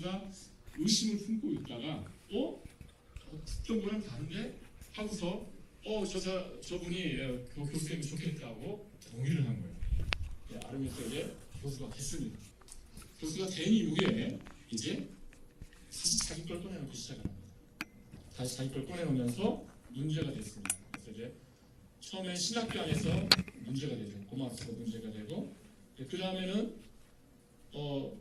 교수가 의심을 품고 있다가 듣던 거랑 다른데 하고서 저분이 교수님이 좋겠다고 동의를 한 거예요. 네, 아르미니우스에게 교수가 됐습니다. 교수가 된 이후에 이제 다시 자기 걸 꺼내놓기 시작합니다. 다시 자기 걸 꺼내놓으면서 문제가 됐습니다. 그래서 이제 처음에 신학교 안에서 문제가 되죠. 고맙서 문제가 되고, 그 다음에는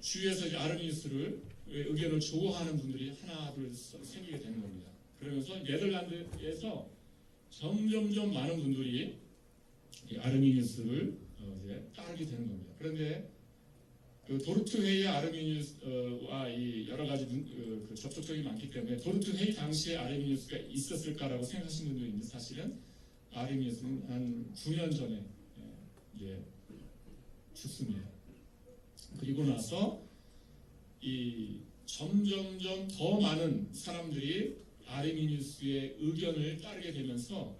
주위에서 이제 아르미니우스를 의견을 조어하는 분들이 하나 둘 생기게 되는 겁니다. 그러면서 네덜란드에서 점점점 많은 분들이 이 아르미니우스를 이제 따르게 되는 겁니다. 그런데 그 도르트 회의 아르미니우스와 이 여러 가지 그 접촉점이 많기 때문에 도르트 회의 당시에 아르미니우스가 있었을까라고 생각하시는 분들이 있는데, 사실은 아르미니우스는 한 9년 전에 이제 죽습니다. 그리고 나서 이 점점점 더 많은 사람들이 아르미니우스의 의견을 따르게 되면서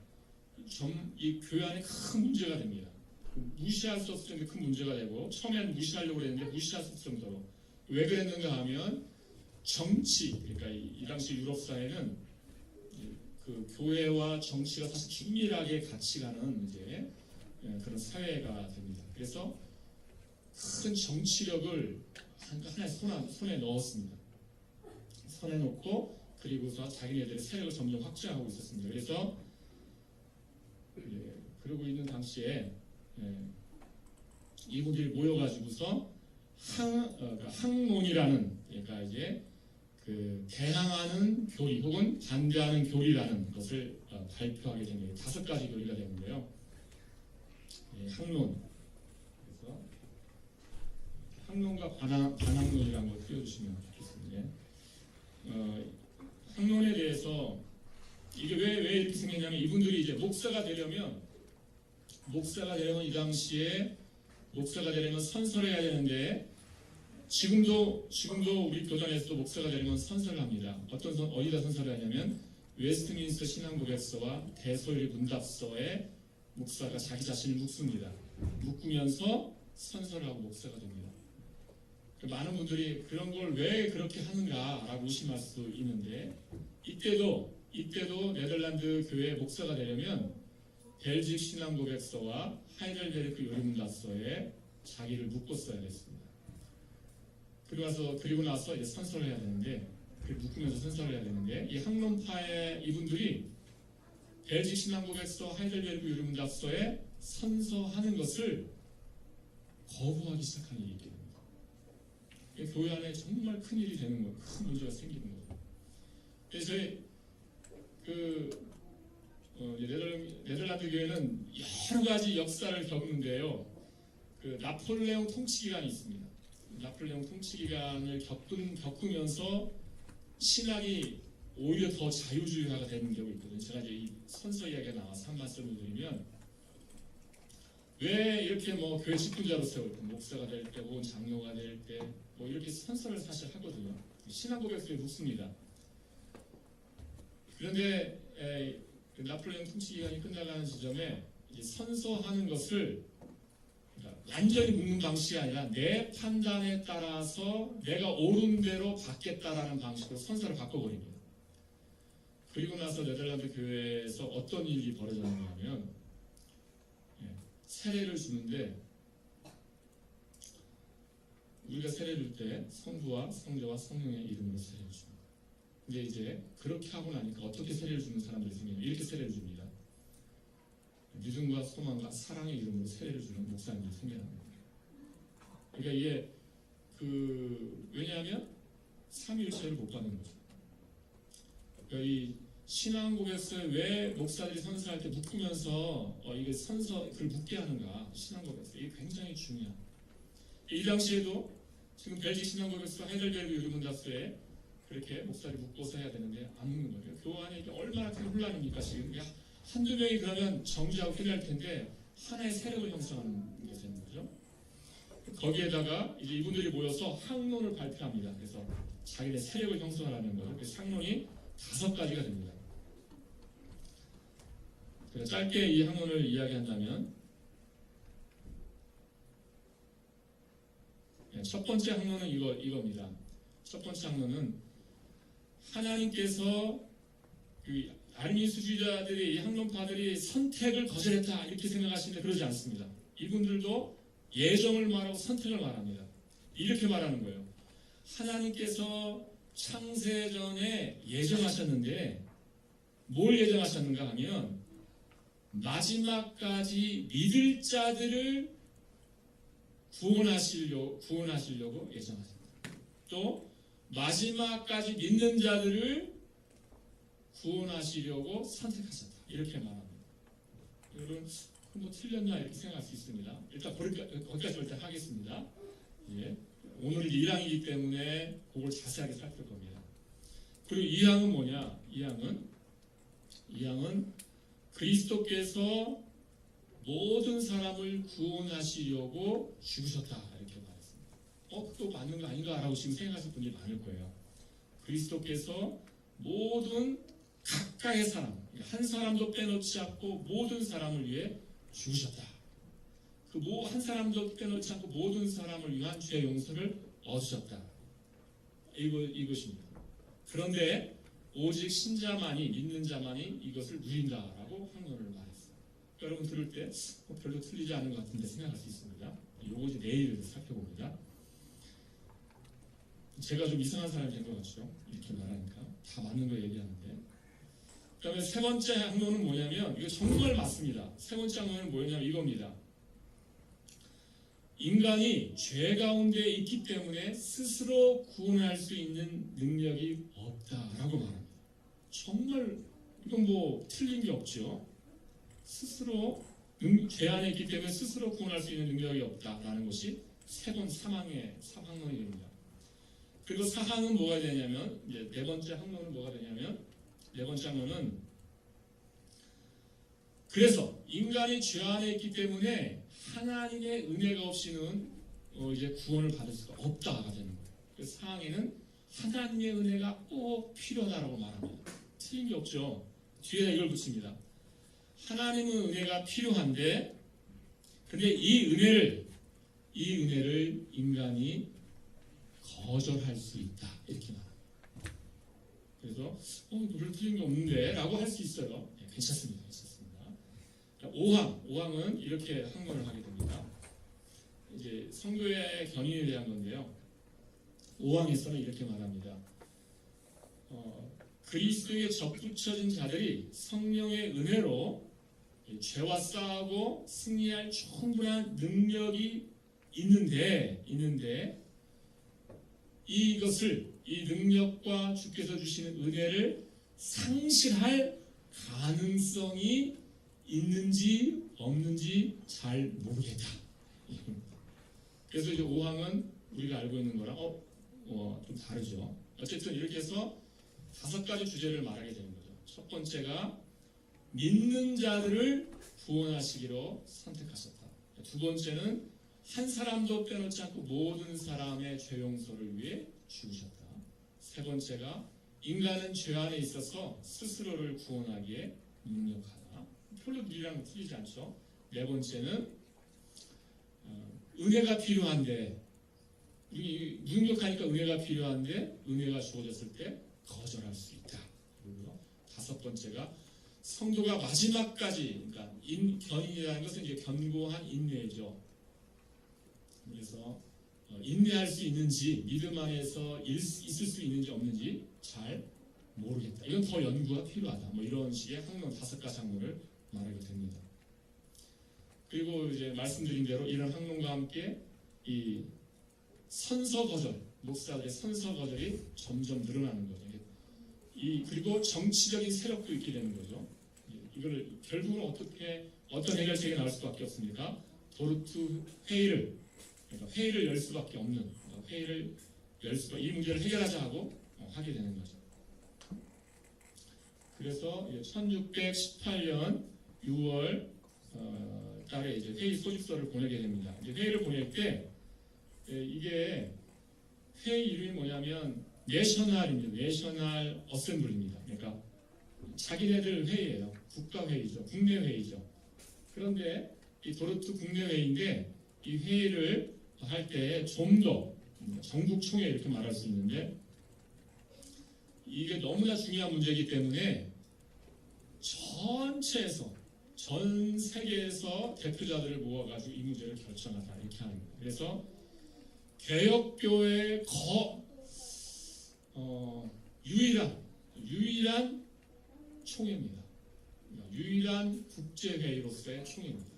이 교회 안에 큰 문제가 됩니다. 무시할 수 없을 정도로 큰 문제가 되고, 처음에는 무시하려고 했는데 무시할 수 없을 정도로. 왜 그랬는가 하면 정치, 그러니까 이 당시 유럽 사회는 그 교회와 정치가 사실 긴밀하게 같이 가는 이제 그런 사회가 됩니다. 그래서 큰 정치력을 하나의 손에 넣었습니다. 손에 놓고 그리고서 자기네들의 세력을 점점 확장하고 있었습니다. 그래서 그러고 있는 당시에 이분들이 모여가지고서 항론이라는, 그러니까 이제 그 대항하는 교리 혹은 반대하는 교리라는 것을 발표하게 됩니다. 5가지 교리가 되는데요. 항론. 그래서 항론과 반항론이라는 걸 띄워주시면 좋겠습니다. 항론에 대해서 이게 왜 이렇게 생겼냐면, 이분들이 이제 목사가 되려면 이 당시에 목사가 되려면 선서를 해야 되는데, 지금도 우리 교단에서도 목사가 되려면 선서를 합니다. 어디다 선서를 하냐면 웨스트민스터 신앙고백서와 대소일 문답서에 목사가 자기 자신을 묶습니다. 묶으면서 선서를 하고 목사가 됩니다. 많은 분들이 그런 걸 왜 그렇게 하는가라고 의심할 수 있는데, 이때도 네덜란드 교회 목사가 되려면 벨직 신앙고백서와 하이델베르크 요리문답서에 자기를 묶고 써야 됐습니다. 그리고 나서 이제 선서를 해야 되는데, 묶으면서 선서를 해야 되는데, 이 항론파의 이분들이 벨직 신앙고백서, 하이델베르크 요리문답서에 선서하는 것을 거부하기 시작한 일이 있게 됩니다. 교회 안에 정말 큰 일이 되는 거예요. 큰 문제가 생기는 거예요. 그래서 저희 네덜란드 교회는 여러 가지 역사를 겪는데요. 나폴레옹 통치 기간이 있습니다. 나폴레옹 통치 기간을 겪으면서 신학이 오히려 더 자유주의화가 되는 경우가 있거든요. 제가 이제 이 선서 이야기가 나와서 한 말씀을 드리면, 왜 이렇게 교회 직분자로서 목사가 될 때 혹은 장로가 될 때 이렇게 선서를 사실 하거든요. 신앙고백서에 묻습니다. 그런데 나폴레옹 통치 기간이 끝나가는 지점에 선서하는 것을 완전히 묻는 방식이 아니라 내 판단에 따라서 내가 옳은 대로 받겠다라는 방식으로 선서를 바꿔버립니다. 그리고 나서 네덜란드 교회에서 어떤 일이 벌어졌느냐 하면, 세례를 주는데, 우리가 세례를 줄 때 성부와 성자와 성령의 이름으로 세례를 줍니다. 근데 이제 그렇게 하고 나니까 어떻게 세례를 주는 사람들이 생기냐면 이렇게 세례를 줍니다. 믿음과 소망과 사랑의 이름으로 세례를 주는 목사님들이 생겨난 겁니다. 그러니까 이게 왜냐하면 삼위일체를 못 받는 거죠. 그러니까 이 신앙고백서에 왜 목사들이 선서할 때 묶으면서 이게 그걸 묶게 하는가, 신앙고백서 이게 굉장히 중요한. 이 당시에도 지금 벨직 신앙고백서, 하이델베르크 요리문답서에 그렇게 목사를 묶어서 해야 되는데 안 묶는 거예요. 교회 안에 이게 얼마나 큰 혼란입니까 지금. 한두 명이 그러면 정지하고 끝날 텐데 하나의 세력을 형성하는 게 되는 거죠. 거기에다가 이제 이분들이 모여서 항론을 발표합니다. 그래서 자기네 세력을 형성하라는 거죠. 그래서 항론이 5가지가 됩니다. 그래서 짧게 이 항론을 이야기한다면, 첫 번째 항론은 이겁니다. 첫 번째 항로는 하나님께서 그 아르미니스주의자들이, 이 항론파들이 선택을 거절했다 이렇게 생각하시는데 그러지 않습니다. 이분들도 예정을 말하고 선택을 말합니다. 이렇게 말하는 거예요. 하나님께서 창세전에 예정하셨는데 뭘 예정하셨는가 하면 마지막까지 믿을 자들을 구원하시려고 예정하셨다. 또 마지막까지 믿는 자들을 구원하시려고 선택하셨다. 이렇게 말합니다. 여러분 뭐 틀렸나 이렇게 생각할 수 있습니다. 일단 거기까지 일단 하겠습니다. 예. 오늘 1항이기 때문에 그걸 자세하게 살필 겁니다. 그리고 2항은 뭐냐? 2항은 그리스도께서 모든 사람을 구원하시려고 죽으셨다 이렇게 말했습니다. 또 맞는 거 아닌가 라고 지금 생각하실 분들이 많을 거예요. 그리스도께서 모든 각각의 사람, 한 사람도 빼놓지 않고 모든 사람을 위해 죽으셨다. 그 한 사람도 빼놓지 않고 모든 사람을 위한 죄 용서를 얻으셨다. 이것입니다. 그런데 오직 신자만이, 믿는 자만이 이것을 누린다라고 항론을 말했어요. 여러분 들을 때 별로 틀리지 않은 것 같은데 생각할 수 있습니다. 요거 이제 내일 살펴봅니다. 제가 좀 이상한 사람이 된 것 같죠? 이렇게 말하니까 다 맞는 거 얘기하는데. 그 다음에 세 번째 항론은 뭐냐면 이거 정말 맞습니다. 세 번째 항론은 뭐냐면 이겁니다. 인간이 죄 가운데 있기 때문에 스스로 구원할 수 있는 능력이 없다라고 말합니다. 정말 이건 뭐 틀린 게 없죠. 스스로 죄 안에 있기 때문에 스스로 구원할 수 있는 능력이 없다라는 것이 세 번 항론이 됩니다. 그리고 사항은 뭐가 되냐면 이제 네 번째 항론은 뭐가 되냐면 네 번째 항론은 그래서 인간이 죄 안에 있기 때문에 하나님의 은혜가 없이는 이제 구원을 받을 수가 없다가 되는 거예요. 그래서 사항에는 하나님의 은혜가 꼭 필요하다라고 말합니다. 틀린 게 없죠. 뒤에다 이걸 붙입니다. 하나님의 은혜가 필요한데, 근데 이 은혜를 인간이 거절할 수 있다 이렇게 말합니다. 그래서 별로 틀린 게 없는데 라고 할 수 있어요. 네, 괜찮습니다. 5항은 이렇게 항론을 하게 됩니다. 이제 성도의 견인에 대한 건데요. 5항에서는 이렇게 말합니다. 그리스도에 접붙여진 자들이 성령의 은혜로 죄와 싸우고 승리할 충분한 능력이 있는데 이 능력과 주께서 주시는 은혜를 상실할 가능성이 있는지 없는지 잘 모르겠다. 그래서 이제 5항은 우리가 알고 있는 거랑 좀 다르죠. 어쨌든 이렇게 해서 5가지 주제를 말하게 되는 거죠. 첫 번째가 믿는 자들을 구원하시기로 선택하셨다. 두 번째는 한 사람도 빼놓지 않고 모든 사람의 죄 용서를 위해 죽으셨다. 세 번째가 인간은 죄 안에 있어서 스스로를 구원하기에 능력하다. 별로 우리랑 틀리지 않죠. 네 번째는 은혜가 필요한데 무능력하니까 은혜가 필요한데 은혜가 주어졌을 때 거절할 수 있다. 그리고 5번째가 성도가 마지막까지, 그러니까 견인이라는 것은 이제 견고한 인내죠. 그래서 인내할 수 있는지, 믿음 안에서 있을 수 있는지 없는지 잘 모르겠다. 이건 더 연구가 필요하다. 뭐 이런 식의 항론 5가지 항론을 말하게 됩니다. 그리고 이제 말씀드린 대로 이런 항론과 함께 이 선서 거절, 목사들의 선서 거절이 점점 늘어나는 거죠. 그리고 정치적인 세력도 있게 되는 거죠. 이걸 결국은 어떤 해결책이 나올 수밖에 없습니까? 도르트 회의를 열 수밖에 없는, 이 문제를 해결하자 하고 하게 되는 거죠. 그래서 1618년 6월 달에 이제 회의 소집서를 보내게 됩니다. 이제 회의를 보낼 때 이게 회의 이름이 뭐냐면 내셔널입니다. 내셔널 어셈블리입니다. 그러니까 자기네들 회의예요. 국가회의죠. 국내회의죠. 그런데 이 도르트 국내회의인데 이 회의를 할 때 좀 더 전국 총회 이렇게 말할 수 있는데 이게 너무나 중요한 문제이기 때문에 전체에서 전 세계에서 대표자들을 모아가지고 이 문제를 결정하자 이렇게 하는 거예요. 그래서 개혁교회의 유일한 총회입니다. 유일한 국제회의로서의 총회입니다.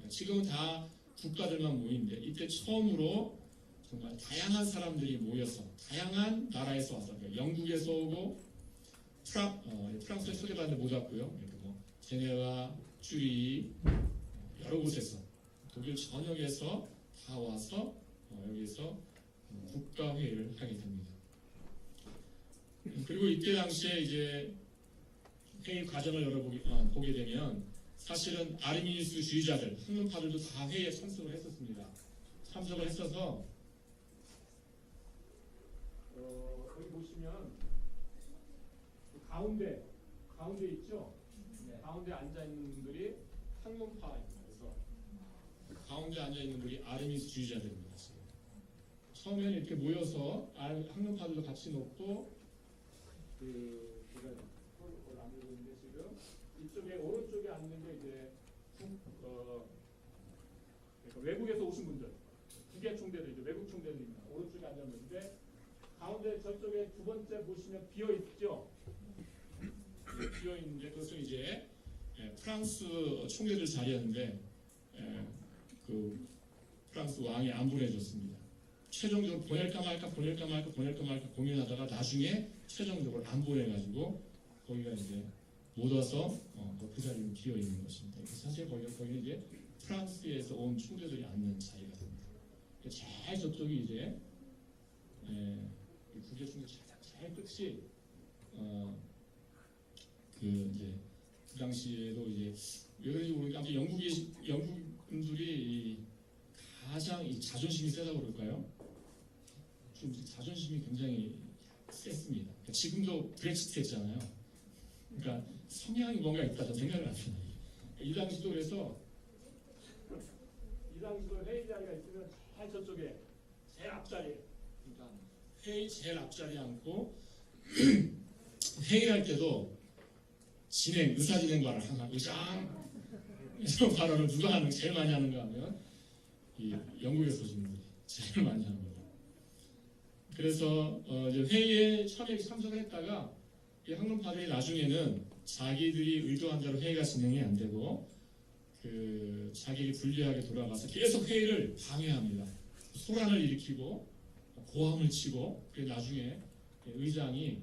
지금은 다 국가들만 모이는데 이때 처음으로 정말 다양한 사람들이 모여서 다양한 나라에서 와서 영국에서 오고 프랑스에 초대받는데 못 왔고요. 그리고 제네와, 쭈리 여러 곳에서 독일 전역에서 다 와서 여기서 국가회의를 하게 됩니다. 그리고 이때 당시에 이제 회의 과정을 보게 되면 사실은 아르미니스주의자들, 학문파들도 다 회의에 참석을 했었습니다. 참석을 했어서 여기 보시면 가운데 있죠? 네. 가운데 앉아 있는 분들이 학문파입니다. 그래서 가운데 앉아 있는 분이 아르미니스주의자들입니다. 처음에는 이렇게 모여서 학문파들도 같이 놓고 제가 그걸 안 들고 있는데 지금 이쪽에 오른쪽에 앉는 게 이제 그러니까 외국에서 오신 분들, 국외 총대들, 이제 외국 총대들입니다. 오른쪽에 앉아 있는데 가운데 저쪽에 두 번째 보시면 비어 있죠. 비어 있는데 그것은 이제 프랑스 총대들 자리였는데 그 프랑스 왕이 안 보내줬습니다. 최종적으로 보낼까 말까 고민하다가 나중에 최종적으로 안 보내가지고 거기가 이제 못 와서 그 자리는 비어 있는 것입니다. 사실 거기는 이제 프랑스에서 온 총대들이 앉는 자리가 됩니다. 제일 저쪽이 이제 국제 총대 제일 끝이 그 당시에도 이제 왜 그런지 모르겠는데 영국 분들이 가장 이 자존심이 세다고 그럴까요? 좀 자존심이 굉장히 셌습니다. 지금도 브렉시트 했잖아요. 그러니까 성향이 뭔가 있다 저는 생각을 합니다. 이 당시도 그래서 이 당시도 회의 자리가 있으면 제일 저쪽에 제일 앞자리에 그러니까 회의 제일 앞자리에 앉고 회의할 때도 의사 진행 발언 항상 이런 발언을 누가 제일 많이 하는가 하면 이 영국에서 오신 분들이 제일 많이 하는 거예요. 그래서 이제 회의에 처음에 참석을 했다가 이 학론파들이 나중에는 자기들이 의도한 대로 회의가 진행이 안 되고 자기들이 불리하게 돌아가서 계속 회의를 방해합니다. 소란을 일으키고 고함을 치고 그래서 나중에 의장이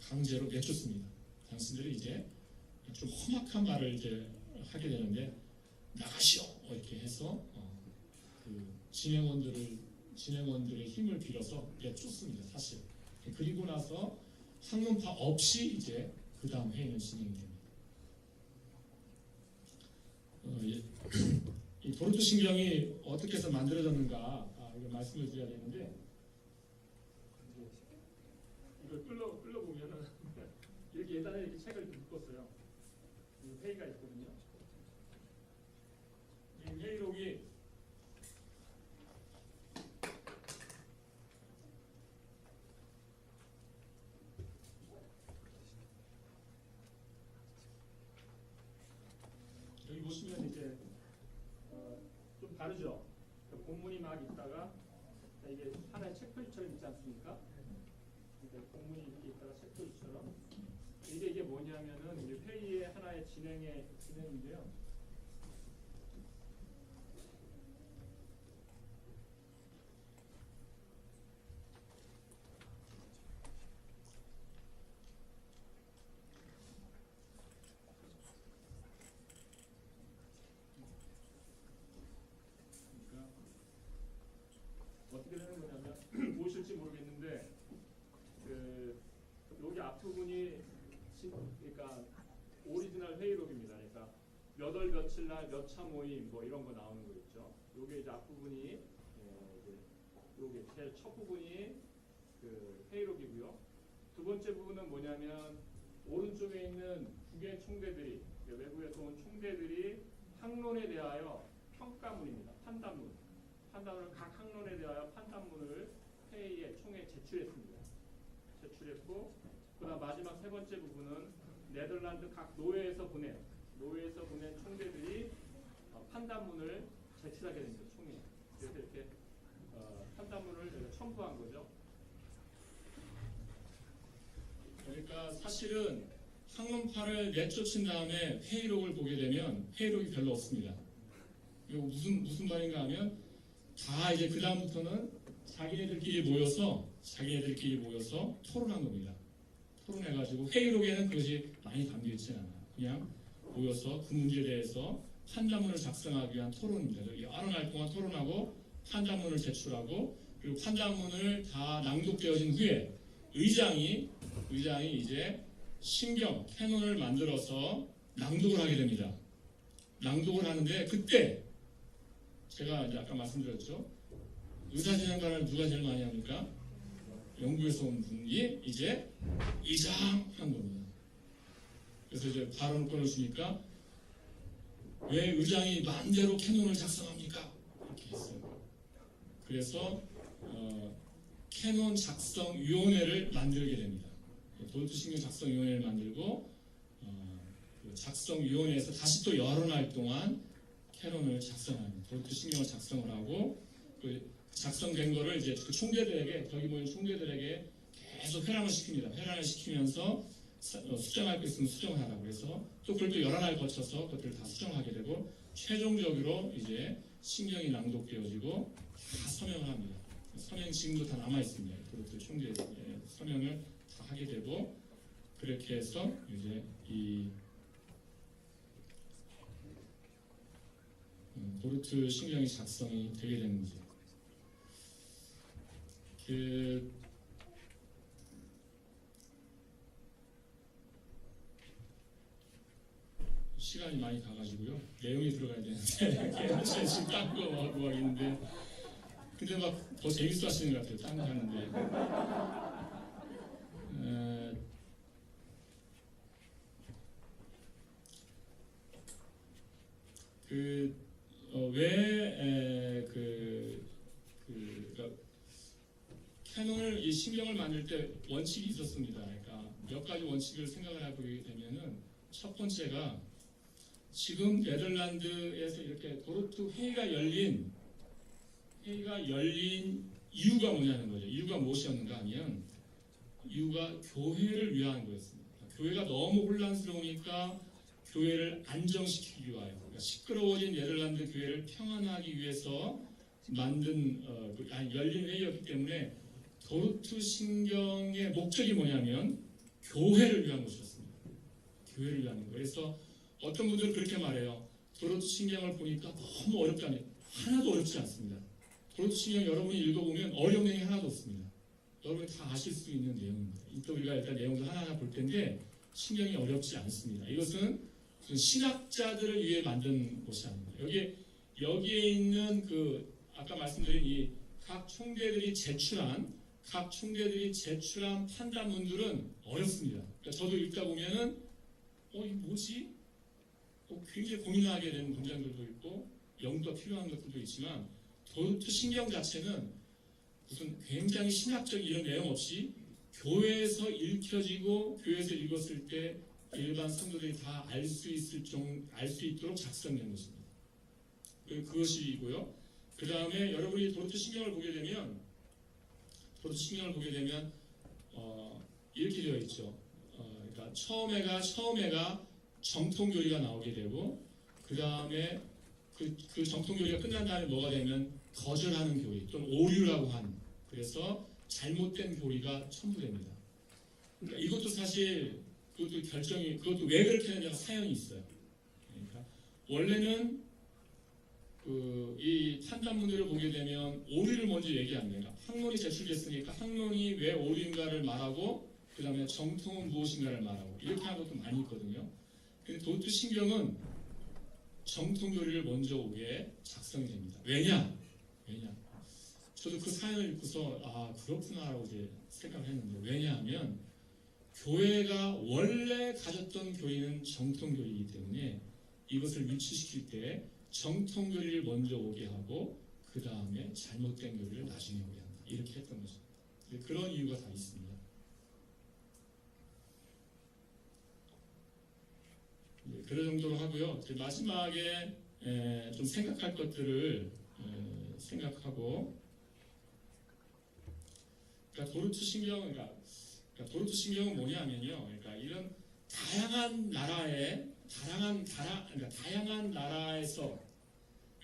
강제로 내쫓습니다. 당신들이 이제 좀 험악한 말을 이제 하게 되는데 나가시오 이렇게 해서 진행원들의 힘을 빌어서 내쫓습니다. 사실. 그리고 나서 학문파 없이 이제 그 다음 회의는 진행이 됩니다. 이 보르투 신경이 어떻게 해서 만들어졌는가 이거 말씀을 드려야 되는데 이걸 끌어보면은 이렇게 예전에 이렇게 책을 묶었어요. 회의가 있거든요. 이 회의록이 여기 보시면 이제 좀 다르죠. 본문이 막 있다가 이게 하나의 책표지처럼 있지 않습니까? 본문이 이렇게 있다가 책표지처럼 이게 뭐냐면은 이제 회의의 하나의 진행인데요. 그러니까 어떻게 되는 거냐면 보실지 모르겠는데 여기 앞부분이 그러니까 오리지널 회의록입니다. 그러니까 몇 월 며칠 날 몇 차 모임 뭐 이런 거 나오는 거 있죠. 요게 이제 앞부분이 이제 요게 제일 첫 부분이 그 회의록이고요. 두 번째 부분은 뭐냐면 오른쪽에 있는 국외 총대들이 외국에서 온 총대들이 학론에 대하여 평가문입니다. 판단문 판단문을 각 학론에 대하여 판단문을 회의에 총회 제출했습니다. 제출했고 그다음 마지막 세 번째 부분은 네덜란드 각 노회에서 보낸 총재들이 판단문을 제출하게 됩니다. 총회에. 그래서 이렇게 판단문을 첨부한 거죠. 그러니까 사실은 학론파를 내쫓은 다음에 회의록을 보게 되면 회의록이 별로 없습니다. 이거 무슨 말인가 하면 다 이제 그 다음부터는 자기네들끼리 모여서 토론한 겁니다. 토론해가지고 회의록에는 그것이 많이 담겨 있지는 않아요. 그냥 모여서 그 문제에 대해서 판단문을 작성하기 위한 토론입니다. 여러 날 동안 토론하고 판단문을 제출하고 그리고 판단문을 다 낭독되어진 후에 의장이 이제 캐논을 만들어서 낭독을 하게 됩니다. 낭독을 하는데 그때 제가 이제 아까 말씀드렸죠. 의사진행관을 누가 제일 많이 합니까? 영국에서 온 분이 이제 의장한 겁니다. 그래서 이제 발언권을 주니까 왜 의장이 마음대로 캐논을 작성합니까? 이렇게 했어요. 그래서 캐논 작성위원회를 만들게 됩니다. 도르트신경 작성위원회를 만들고 그 작성위원회에서 다시 또 여러 날 동안 캐논을 작성합니다. 도르트신경을 작성을 하고 그 작성된 거를 이제 그 총재들에게 거기 모인 총재들에게 계속 회람을 시킵니다. 회람을 시키면서 수정할 거 있으면 수정하라고 그래서 또 그걸 또 여러 날 거쳐서 그것들을 다 수정하게 되고 최종적으로 이제 신경이 낭독되어지고 다 서명을 합니다. 서명 지금도 다 남아 있습니다. 도르트 총재 서명을 다 하게 되고 그렇게 해서 이제 이 도르트 신경이 작성이 되게 되는 거죠. 시간이 많이 가가지고요. 내용이 들어가야 되는데 지금 딴 거 하고 있는데 근데 막 더 재밌어 하시는 것 같아요. 딴 거 하는데 캐논을 이 신경을 만들 때 원칙이 있었습니다. 그러니까 몇 가지 원칙을 생각을 해보게 되면은 첫 번째가 지금 네덜란드에서 이렇게 도르트 회의가 열린 이유가 뭐냐는 거죠. 이유가 무엇이었는가 하면 이유가 교회를 위한 거였습니다. 교회가 너무 혼란스러우니까 교회를 안정시키기 위하여 그러니까 시끄러워진 네덜란드 교회를 평안하기 위해서 만든 열린 회의였기 때문에 도르트 신경의 목적이 뭐냐면 교회를 위한 것이었습니다. 교회를 위한 거. 그래서 어떤 분들은 그렇게 말해요. 도르트 신경을 보니까 너무 어렵다니 하나도 어렵지 않습니다. 도르트 신경 여러분이 읽어보면 어려운 내용이 하나도 없습니다. 여러분이 다 아실 수 있는 내용입니다. 이따 우리가 일단 내용도 하나하나 볼 텐데 신경이 어렵지 않습니다. 이것은 신학자들을 위해 만든 것이 아닙니다. 여기에 있는 그 아까 말씀드린 이 각 총재들이 제출한 판단문들은 어렵습니다. 그러니까 저도 읽다 보면은 이게 뭐지? 굉장히 고민하게 되는 문장들도 있고 연구가 필요한 것들도 있지만 도르트 신경 자체는 무슨 굉장히 신학적인 이런 내용 없이 교회에서 읽혀지고 교회에서 읽었을 때 일반 성도들이 다 알 수 있도록 작성된 것입니다. 그것이고요. 그 다음에 여러분이 도르트 신경을 보게 되면 이렇게 되어 있죠. 그러니까 처음에가 정통교리가 나오게 되고 그 다음에 그 정통교리가 끝난 다음에 뭐가 되면 거절하는 교리 또는 오류라고 하는 그래서 잘못된 교리가 첨부됩니다. 그러니까 이것도 사실 그것도 왜 그렇게 하느냐가 사연이 있어요. 그러니까 원래는 이 판단문들을 보게 되면 오류를 먼저 얘기합니다. 학론이 제출됐으니까 학론이 왜 오류인가를 말하고 그 다음에 정통은 무엇인가를 말하고 이렇게 하는 것도 많이 있거든요. 근데 도르트 신경은 정통교리를 먼저 오게 작성이 됩니다. 왜냐? 저도 그 사연을 읽고서 그렇구나라고 이제 생각을 했는데 왜냐하면 교회가 원래 가졌던 교리는 정통교리이기 때문에 이것을 유치시킬 때 정통교리를 먼저 오게 하고 그 그 다음에 잘못된 교리를 나중에 오게 한다. 이렇게 했던 거죠. 그런 이유가 다 있습니다. 그런 정도로 하고요. 마지막에 좀 생각할 것들을 생각하고, 그러니까 도르트 신경은 뭐냐면요. 그러니까 이런 다양한 나라에서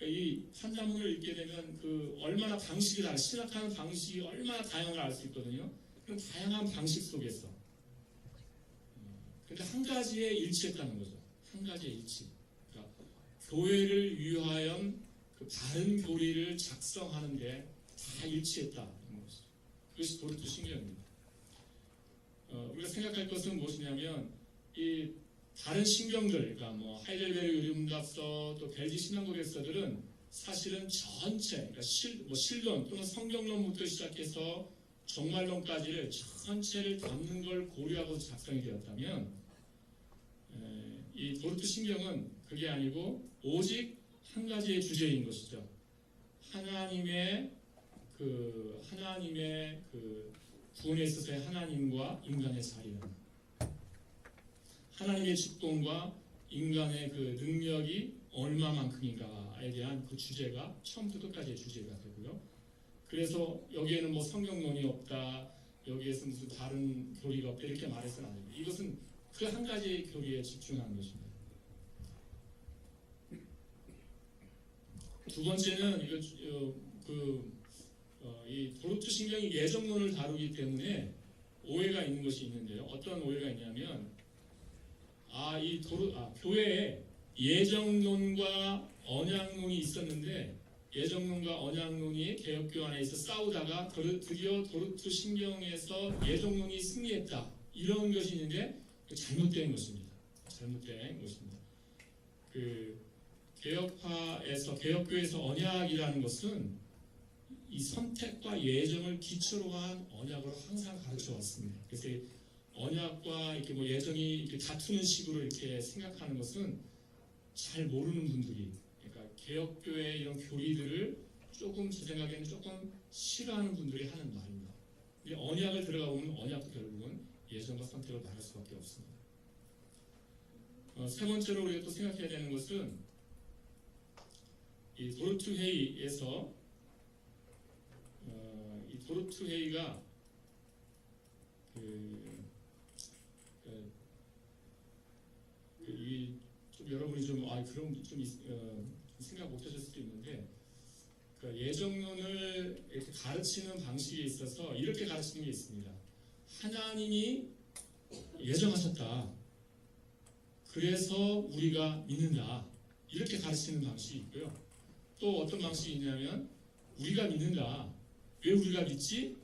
이 판단문을 읽게 되면 얼마나 방식이 다르, 신학하는 방식이 얼마나 다양한걸 알 수 있거든요. 그런 다양한 방식 속에서 근데 한 가지에 일치했다는 거죠. 한 가지에 일치. 그러니까 교회를 위하여 바른 교리를 작성하는데 다 일치했다. 그것이 도르트 신경입니다. 우리가 생각할 것은 무엇이냐면 이 다른 신경들, 그러니까 하이델베르 유리문답서 또 벨지 신앙고백서들은 사실은 전체, 그러니까 실론 또는 성경론부터 시작해서 종말론까지를 전체를 담는 걸 고려하고 작성이 되었다면, 이 도르트 신경은 그게 아니고 오직 한 가지의 주제인 것이죠. 하나님의 구원에 있어서의 하나님과 인간의 사이라는, 하나님의 주권과 인간의 능력이 얼마만큼인가에 대한 주제가 처음부터 끝까지의 주제가 되고요. 그래서 여기에는 성경론이 없다, 여기에서 무슨 다른 교리가 없다 이렇게 말해서는 안 됩니다. 이것은 그 한 가지 교리에 집중하는 것입니다. 두 번째는 이 도르트 신경이 예정론을 다루기 때문에 오해가 있는 것이 있는데요. 어떤 오해가 있냐면, 교회에 예정론과 언약론이 있었는데, 예정론과 언약론이 개혁교 안에서 싸우다가 드디어 도르트 신경에서 예정론이 승리했다. 이런 것이 있는데 잘못된 것입니다. 잘못된 것입니다. 개혁교에서 언약이라는 것은 이 선택과 예정을 기초로 한 언약으로 항상 가르쳐 왔습니다. 그래서 언약과 예정이 이렇게 다투는 식으로 이렇게 생각하는 것은 잘 모르는 분들이, 그러니까 개혁교의 이런 교리들을 제 생각에는 조금 싫어하는 분들이 하는 말입니다. 언약을 들어가 보면 언약도 결국은 예정과 선택을 말할 수밖에 없습니다. 세 번째로 우리가 또 생각해야 되는 것은 이 도르트 회의에서 이 도르트 회의가 여러분이 생각 못하실 수도 있는데, 예정론을 이렇게 가르치는 방식에 있어서 이렇게 가르치는 게 있습니다. 하나님이 예정하셨다. 그래서 우리가 믿는다. 이렇게 가르치는 방식이 있고요. 또 어떤 방식이 있냐면, 우리가 믿는다. 왜 우리가 믿지?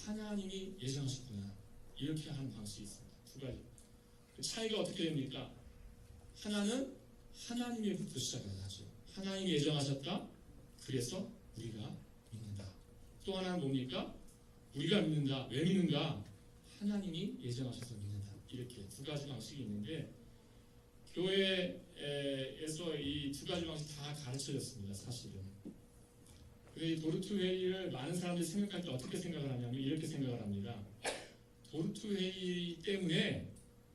하나님이 예정하셨구나. 이렇게 하는 방식이 있습니다. 두 가지. 차이가 어떻게 됩니까? 하나는 하나님의부터 시작을 하죠. 하나님이 예정하셨다. 그래서 우리가 믿는다. 또 하나는 뭡니까? 우리가 믿는다. 왜 믿는가? 하나님이 예정하셔서 믿는다. 이렇게 두 가지 방식이 있는데, 교회에서 이 두 가지 방식 다 가르쳐졌습니다. 사실은. 그래서 이 도르트 회의를 많은 사람들이 생각할 때 어떻게 생각을 하냐면 이렇게 생각을 합니다. 도르트 회의 때문에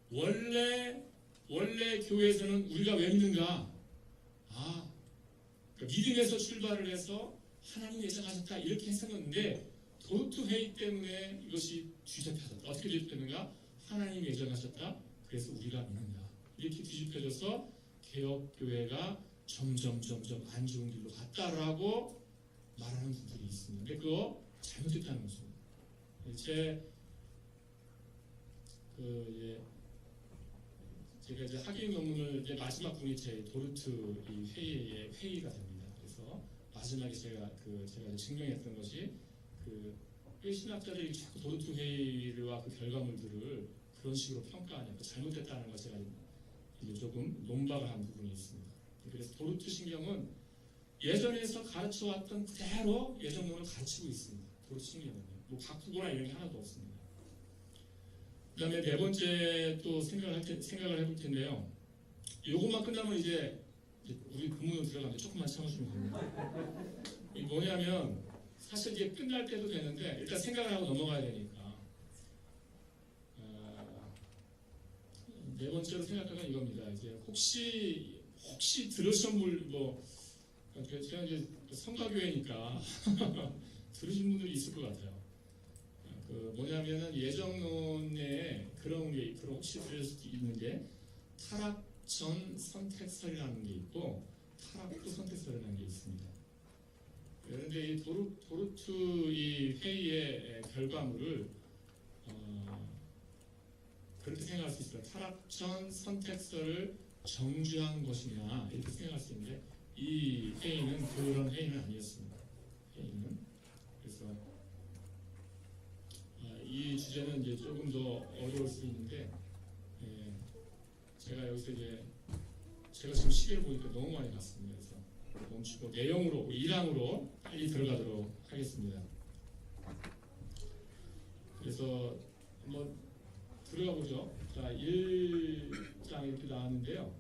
원래 교회에서는 우리가 왜 믿는가? 믿음에서 출발을 해서 하나님 예정하셨다 이렇게 했었는데, 도르트 회의 때문에 이것이 뒤집혀졌다. 어떻게 뒤집혔는가? 하나님 예정하셨다. 그래서 우리가 믿는다. 이렇게 뒤집혀져서 개혁교회가 점점 안 좋은 길로 갔다라고 말하는 분들이 있습니다. 근데 그거 잘못됐다는 것입니다. 제가 이제 학위 논문을 마지막 분이 제 도르트 이 회의의 회의가 됩니다. 그래서 마지막에 제가 증명했던 것이 왜 신학자들이 자꾸 도르트 회의와 결과물들을 그런 식으로 평가하냐, 잘못됐다는 것을 제가 이제 조금 논박을 한 부분이 있습니다. 그래서 도르트 신경은 예전에서 가르쳐왔던 그대로 예정론을 가르치고 있습니다. 도르트 신경은요. 바꾸거나 이런 게 하나도 없습니다. 그 다음에 네 번째 또 생각을 해볼 텐데요. 이것만 끝나면 이제 이제 우리 본문으로 들어가는데 조금만 참으시면 됩니다. 이 뭐냐면 사실 이게 끝날 때도 되는데 일단 생각을 하고 넘어가야 되니까 네 번째로 생각할 건 이겁니다. 이제 혹시 들으신 분 제가 이제 성가교회니까 들으신 분들이 있을 것 같아요. 뭐냐면은 예정론에 그런 게 그런 혹시 들을 수도 있는 게 타락 전 선택설이라는 게 있고 타락 후 선택설이라는 게 있습니다. 그런데 이 도르트 이 회의의 결과물을 그렇게 생각할 수 있어요. 타락 전 선택설을 정주한 것이냐 이렇게 생각할 수 있는데 이 회의는 그런 회의는 아니었습니다. 회의는 그래서 이 주제는 이제 조금 더 어려울 수 있는데 제가 여기서 이제 제가 지금 시계를 보니까 너무 많이 갔습니다. 그래서 멈추고 내용으로 1항으로 빨리 들어가도록 하겠습니다. 그래서 한번 들어가 보죠. 자, 1장 이렇게 나왔는데요.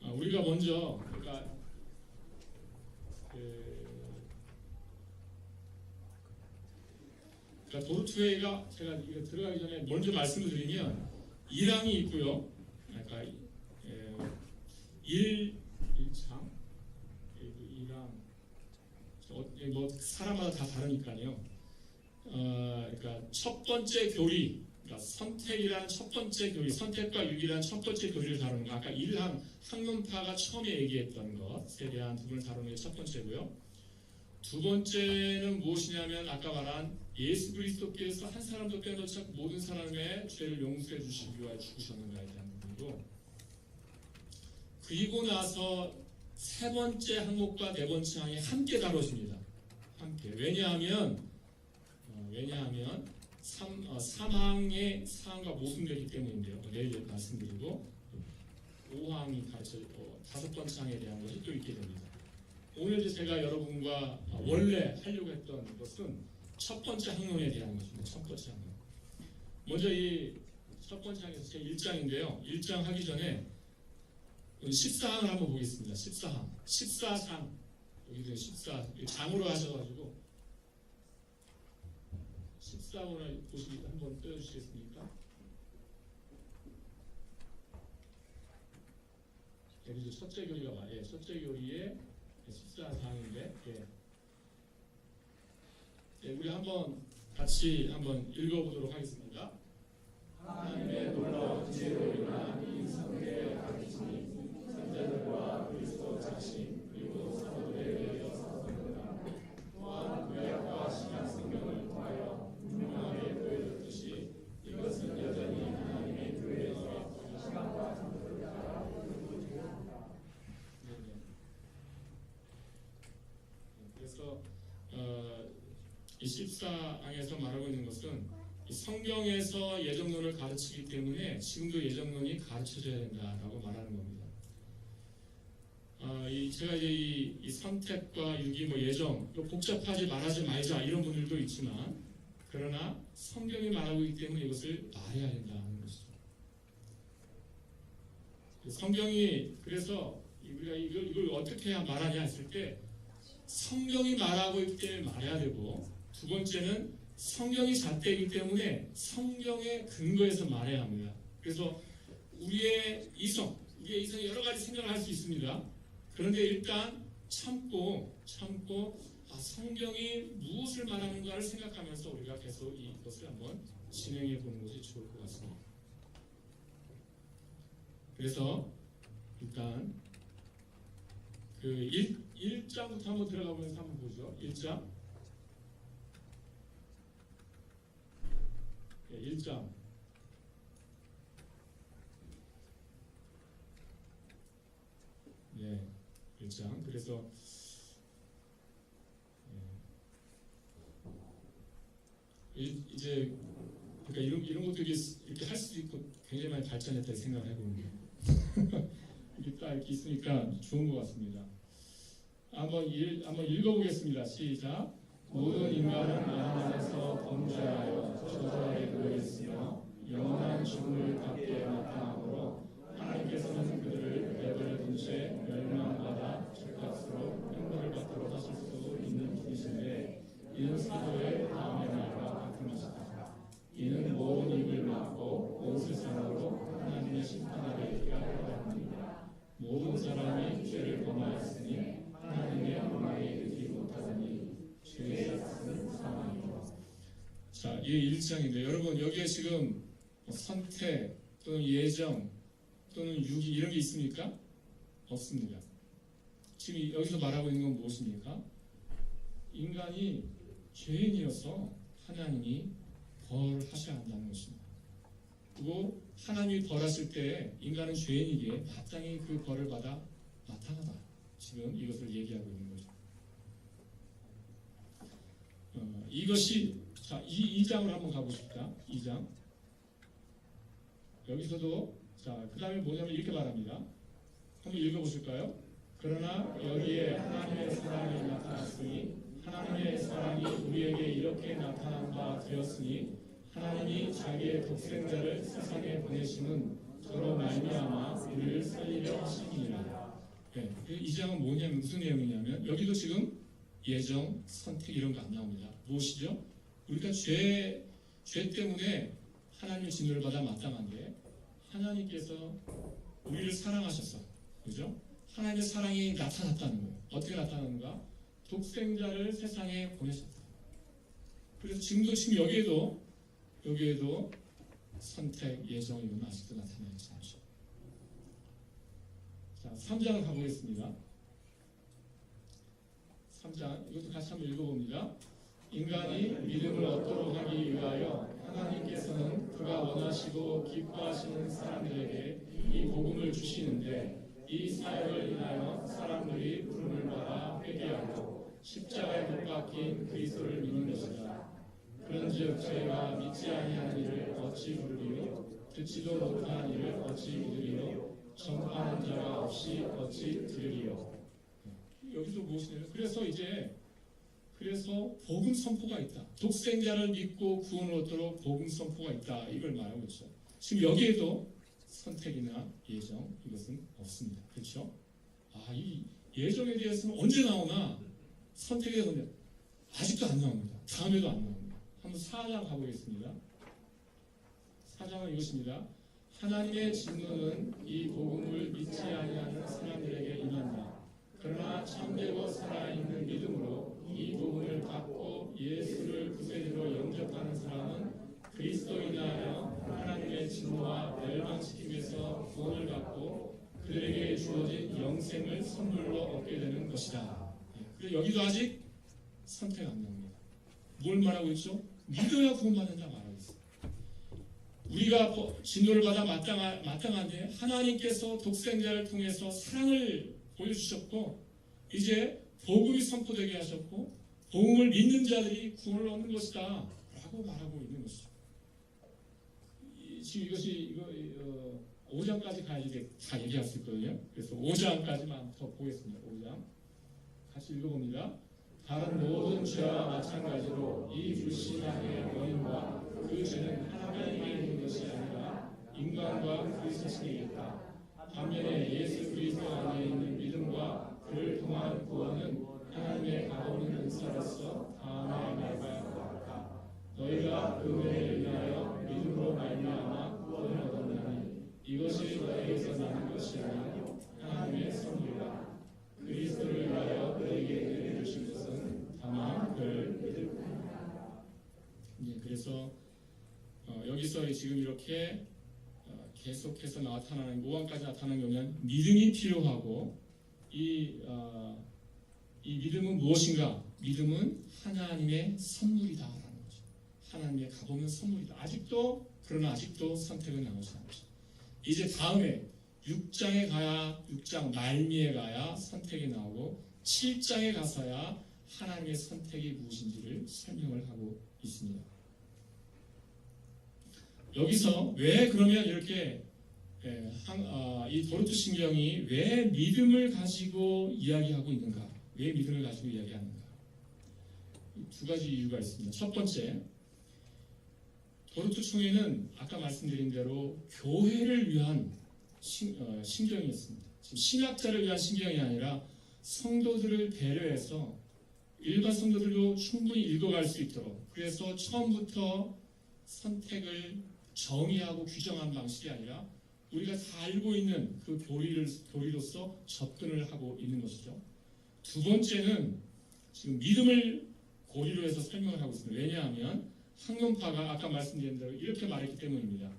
우리가 먼저 그러니까 도르트 회의가 제가 이거 들어가기 전에 먼저 말씀을 드리면 1항이 있고요. 그러니까 1장 1항 뭐 사람마다 다 다르니까요. 그러니까 첫 번째 교리, 그러니까 선택이라는 첫 번째 교리, 선택과 유기라는 첫 번째 교리를 다루는 거. 아까 1항 학문파가 처음에 얘기했던 것에 대한 부분을 다루는 게 첫 번째고요. 두 번째는 무엇이냐면 아까 말한 예수 그리스도께서 한 사람도 빼놓지 않고 모든 사람의 죄를 용서해 주시기 위하여 죽으셨는가에 대한 부분이고, 그리고 나서 세 번째 항목과 네 번째 항이 함께 다뤄집니다. 함께. 왜냐하면 사망의 사항과 모순되기 때문인데요. 내일 말씀드리고 5항이 가르쳐지고 다섯 번째 항에 대한 것이 또 있게 됩니다. 오늘 제가 여러분과 원래 하려고 했던 것은 첫 번째 항론에 대한 것입니다. 첫 번째 항론. 먼저 이 첫 번째 항에서 제 1장인데요. 1장 하기 전에 14항을 한번 보겠습니다. 14항. 14장. 여기도 14장으로 하셔가지고 14번을 보시기 한번 떼어주시겠습니까? 여기서 첫째 교리가 말이에요. 첫째 교리에 14장인데, 우리 한번 같이 한번 읽어보도록 하겠습니다. 하나님의 놀라운 지혜로 인한 이 성경의 가르침이 선자들과 그리스도 자신 그리고 사도들에 의해서 선포된다. 또한 구약과 신약 성경을 통하여 분명하게 보여줬듯이 이것은 여전히 하나님의 교회에서 시간과 장소를 따라 이루어지고 있다. 그래서 이 14항에서 말하고 있는 것은 성경에서 예정론을 가르치기 때문에 지금도 예정론이 가르쳐져야 된다라고 말하는 겁니다. 제가 이제 이 선택과 유기, 예정, 복잡하지 말하지 말자 이런 분들도 있지만, 그러나 성경이 말하고 있기 때문에 이것을 말해야 된다는 것이죠. 성경이 그래서 우리가 이걸 어떻게 해야 말하냐 했을 때 성경이 말하고 있기 때문에 말해야 되고, 두 번째는 성경이 잣대이기 때문에 성경의 근거에서 말해야 합니다. 그래서 우리의 이성이 여러 가지 생각을 할 수 있습니다. 그런데 일단 참고 성경이 무엇을 말하는가를 생각하면서 우리가 계속 이것을 한번 진행해 보는 것이 좋을 것 같습니다. 그래서 일단 그 1장부터 한번 들어가 보면서 한번 보죠. 1장. 1장. 네, 1장. 그래서 이제 그러니까 이런 것들이 이렇게 할 수도 있고 굉장히 많이 발전했다고 생각을 해보는데 이게 딱 이렇게 있으니까 좋은 것 같습니다. 한번 읽어보겠습니다. 시작. 모든 인간은 하나님에서 범죄하여 저주하에 놓여 있으며 영원한 죽음을 받게 나타나므로 하나님께서는 사도의 다음의 날과 같은 것이다. 이는 모든 입을 막고 온 세상으로 하나님의 심판하게 이르게 하려 합니다. 모든 사람이 죄를 범하였으니 하나님의 영광에 이르지 못하더니 죄의 삭은 사망이라. 자, 이 1장인데 여러분 여기에 지금 선택 또는 예정 또는 유기 이런 게 있습니까? 없습니다. 지금 여기서 말하고 있는 건 무엇입니까? 인간이 죄인이어서 하나님이 벌하셔야 한다는 것입니다. 그리고 하나님이 벌하실 때 인간은 죄인이기에 마땅히 그 벌을 받아 마땅하다. 지금 이것을 얘기하고 있는 거죠. 이것이 자, 2장으로 한번 가보십시다. 2장. 여기서도 자, 그 다음에 뭐냐면 이렇게 말합니다. 한번 읽어보실까요? 그러나 여기에 하나님의 사랑이 나타났으니 하나님의 사랑이 우리에게 이렇게 나타난 바 되었으니 하나님이 자기의 독생자를 세상에 보내심은 저로 말미암아 우리를 살리려 하심이니라. 네, 이 장은 뭐냐면 무슨 내용이냐면 여기도 지금 예정, 선택 이런 거 안 나옵니다. 무엇이죠? 우리가 죄 때문에 하나님의 진노를 받아 마땅한데 하나님께서 우리를 사랑하셨어. 그죠? 하나님의 사랑이 나타났다는 거예요. 어떻게 나타나는가? 독생자를 세상에 보내셨다. 그래서 지금 여기에도 선택, 예정 이건 아직도 나타나지 않죠. 자, 3장을 가보겠습니다. 3장 이것도 같이 한번 읽어봅니다. 인간이 믿음을 얻도록 하기 위하여 하나님께서는 그가 원하시고 기뻐하시는 사람들에게 이 복음을 주시는데 이 사역을 인하여 사람들이 부름을 받아 회개하고 십자가에 못 박힌 그리스도를 믿는 것이다. 그런즉 저희가 믿지 아니하는 이를 어찌 부르리요? 듣지도 못한 이를 어찌 믿으리요? 전파하는 자가 없이 어찌 들으리요? 여기서 무엇이냐면 그래서 복음 선포가 있다. 독생자를 믿고 구원을 얻도록 복음 선포가 있다. 이걸 말하고 있죠. 지금 여기에도 선택이나 예정 이것은 없습니다. 그렇죠? 이 예정에 대해서는 언제 나오나 선택에 대해서는 아직도 안 나옵니다. 다음에도 안 나옵니다. 한번 4장 가보겠습니다. 4장은 이것입니다. 하나님의 진노는 이 복음을 믿지 아니하는 사람들에게 임한다. 그러나 참되고 살아있는 믿음으로 이 복음을 받고 예수를 구세주로 영접하는 사람은 그리스도인하여 하나님의 진노와 멸망시킴에서 구원을 받고 그들에게 주어진 영생을 선물로 얻게 되는 것이다. 그리고 여기도 아직 선택 안 나옵니다. 뭘 말하고 있죠? 믿어야 구원받는다 말하고 있어요. 우리가 진노를 받아 마땅한데 하나님께서 독생자를 통해서 사랑을 보여주셨고 이제 복음이 선포되게 하셨고 복음을 믿는 자들이 구원을 얻는 것이다 라고 말하고 있는 것이죠. 지금 이것이 5장까지 가야지 다 얘기할 수 있거든요. 그래서 5장까지만 더 보겠습니다. 5장 같이 읽어봅니다. 다른 모든 죄와 마찬가지로 이 불신앙의 원인과 그 죄는 하나님에 있는 것이 아니라 인간과 그 자신에 있다. 반면에 예수 그리스도 안에 있는 믿음과 그를 통한 구원은 하나님의 가보는 은사로서 다음의 날과 같다. 너희가 그 은혜를 위하여 믿음으로 말미암아 구원을 얻었나니 이것이 너희에게서 나는 것이 아니요 하나님의 선물이다. 그리스도를 위하여 너희에게 은혜를 주신 것은 다만 그를 믿을 뿐이다. 그래서 여기서 지금 이렇게 계속해서 나타나는 5강까지 나타나는 경우는 믿음이 필요하고 이 믿음은 무엇인가? 믿음은 하나님의 선물이다라는 거죠. 하나님의 가보면 선물이다. 그러나 아직도 선택은 나오지 않죠. 이제 다음에 6장에 가야 6장 말미에 가야 선택이 나오고 7장에 가서야 하나님의 선택이 무엇인지를 설명을 하고 있습니다. 여기서 왜 그러면 이렇게 이 도르트 신경이 왜 믿음을 가지고 이야기하고 있는가? 왜 믿음을 가지고 이야기하는가? 두 가지 이유가 있습니다. 첫 번째, 도르트 총회는 아까 말씀드린 대로 교회를 위한 신경이었습니다. 지금 신학자를 위한 신경이 아니라 성도들을 배려해서 일반 성도들도 충분히 읽어갈 수 있도록, 그래서 처음부터 선택을 정의하고 규정한 방식이 아니라 우리가 다 알고 있는 그 교리로서 접근을 하고 있는 것이죠. 두 번째는 지금 믿음을 고리로 해서 설명을 하고 있습니다. 왜냐하면 학론파가 아까 말씀드린 대로 이렇게 말했기 때문입니다.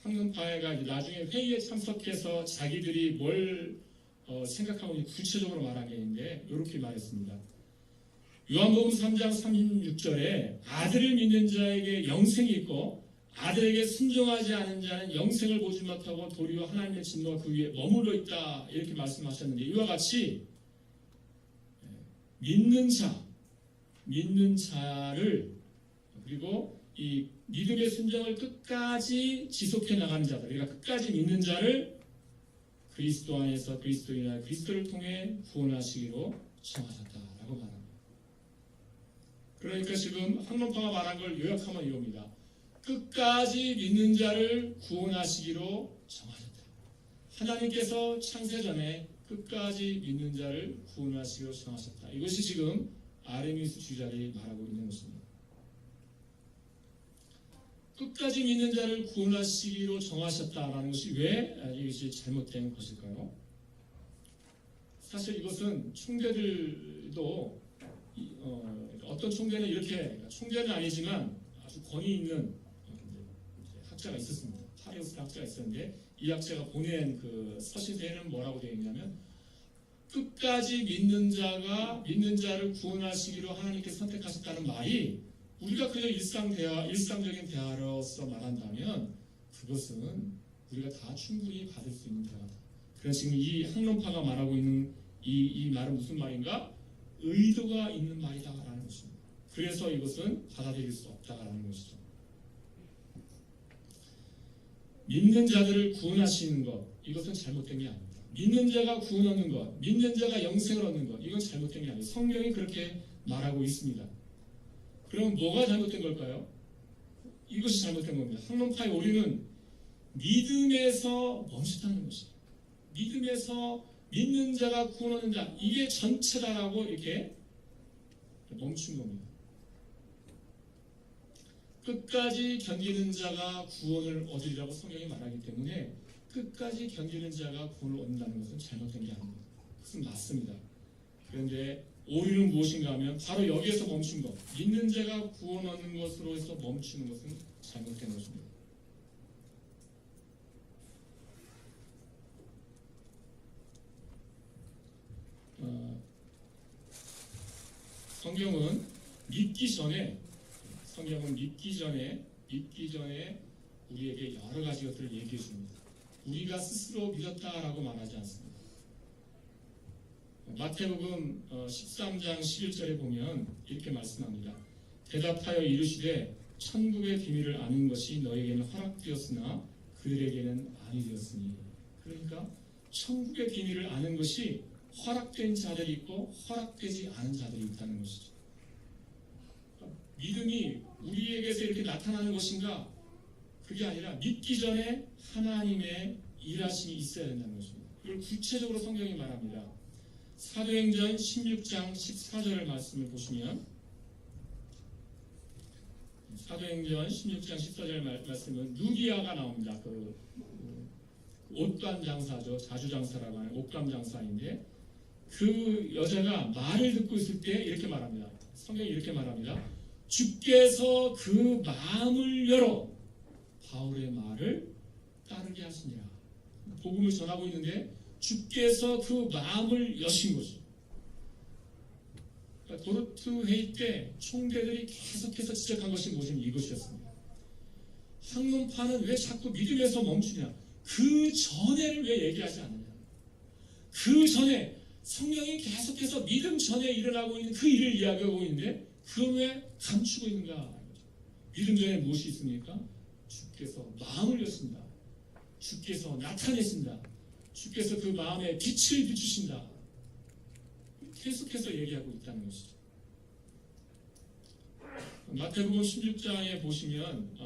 학론파가 나중에 회의에 참석해서 자기들이 뭘 생각하고 구체적으로 말한 게 있는데 이렇게 말했습니다. 요한복음 3장 36절에 아들을 믿는 자에게 영생이 있고 아들에게 순종하지 않은 자는 영생을 보지 못하고 도리어 하나님의 진노가 그 위에 머물러 있다, 이렇게 말씀하셨는데, 이와 같이 믿는 자를, 그리고 이 믿음의 순종을 끝까지 지속해 나가는 자들, 그러니까 끝까지 믿는 자를 그리스도 안에서 그리스도인이나 그리스도를 통해 구원하시기로 정하셨다라고 말합니다. 그러니까 지금 학론파가 말한 걸 요약하면 이겁니다. 끝까지 믿는 자를 구원하시기로 정하셨다. 하나님께서 창세전에 끝까지 믿는 자를 구원하시기로 정하셨다. 이것이 지금 아르미니스 주자들이 말하고 있는 것입니다. 끝까지 믿는 자를 구원하시기로 정하셨다라는 것이 왜 이것이 잘못된 것일까요? 사실 이것은 총재들도 어떤 총재는 이렇게, 총재는 아니지만 아주 권위 있는 학자가 있었습니다. 파리우스 학자가 있었는데 이 학자가 보낸 그 서신서에는 뭐라고 되어 있냐면, 끝까지 믿는 자를 구원하시기로 하나님께서 선택하셨다는 말이 우리가 그저 일상적인 대화로서 말한다면 그것은 우리가 다 충분히 받을 수 있는 대화다. 그래서 지금 이 학론파가 말하고 있는 이 말은 무슨 말인가? 의도가 있는 말이다라는 것입니다. 그래서 이것은 받아들일 수 없다라는 것이죠. 믿는 자들을 구원하시는 것, 이것은 잘못된 게 아닙니다. 믿는 자가 구원 얻는 것, 믿는 자가 영생을 얻는 것, 이건 잘못된 게 아니에요. 성경이 그렇게 말하고 있습니다. 그럼 뭐가 잘못된 걸까요? 이것이 잘못된 겁니다. 학론파의 오류는 믿음에서 멈췄다는 것이에요. 믿음에서 믿는 자가 구원 얻는 자, 이게 전체다라고 이렇게 멈춘 겁니다. 끝까지 견디는 자가 구원을 얻으리라고 성경이 말하기 때문에 끝까지 견디는 자가 구원을 얻는다는 것은 잘못된 게 아닙니다. 그것은 맞습니다. 그런데 오류는 무엇인가 하면 바로 여기에서 멈춘 것, 믿는 자가 구원 얻는 것으로 해서 멈추는 것은 잘못된 것입니다. 성경은 믿기 전에 우리에게 여러 가지 것들을 얘기해 줍니다. 우리가 스스로 믿었다라고 말하지 않습니다. 마태복음 13장 11절에 보면 이렇게 말씀합니다. 대답하여 이르시되 천국의 비밀을 아는 것이 너에게는 허락되었으나 그들에게는 아니 되었으니. 그러니까 천국의 비밀을 아는 것이 허락된 자들이 있고 허락되지 않은 자들이 있다는 것이죠. 믿음이 우리에게서 이렇게 나타나는 것인가? 그게 아니라 믿기 전에 하나님의 일하심이 있어야 된다는 것입니다. 이걸 구체적으로 성경이 말합니다. 사도행전 16장 14절의 말씀을 보시면, 사도행전 16장 14절 말씀은 누디아가 나옵니다. 그 옷감 장사죠. 자주 장사라고 하는 옷감 장사인데, 그 여자가 말을 듣고 있을 때 이렇게 말합니다. 성경이 이렇게 말합니다. 주께서 그 마음을 열어 바울의 말을 따르게 하시니라. 복음을 전하고 있는데 주께서 그 마음을 여신 거죠. 그러니까 도르트 회의 때 총대들이 계속해서 지적한 것이 뭐냐면 이것이었습니다. 학론파는 왜 자꾸 믿음에서 멈추냐? 그 전에를 왜 얘기하지 않느냐? 그 전에 성령이 계속해서 믿음 전에 일어나고 있는 그 일을 이야기하고 있는데 그걸 왜 감추고 있는가? 믿음 전에 무엇이 있습니까? 주께서 마음을 여신다. 주께서 나타내신다. 주께서 그 마음에 빛을 비추신다. 계속해서 얘기하고 있다는 것이죠. 마태복음 16장에 보시면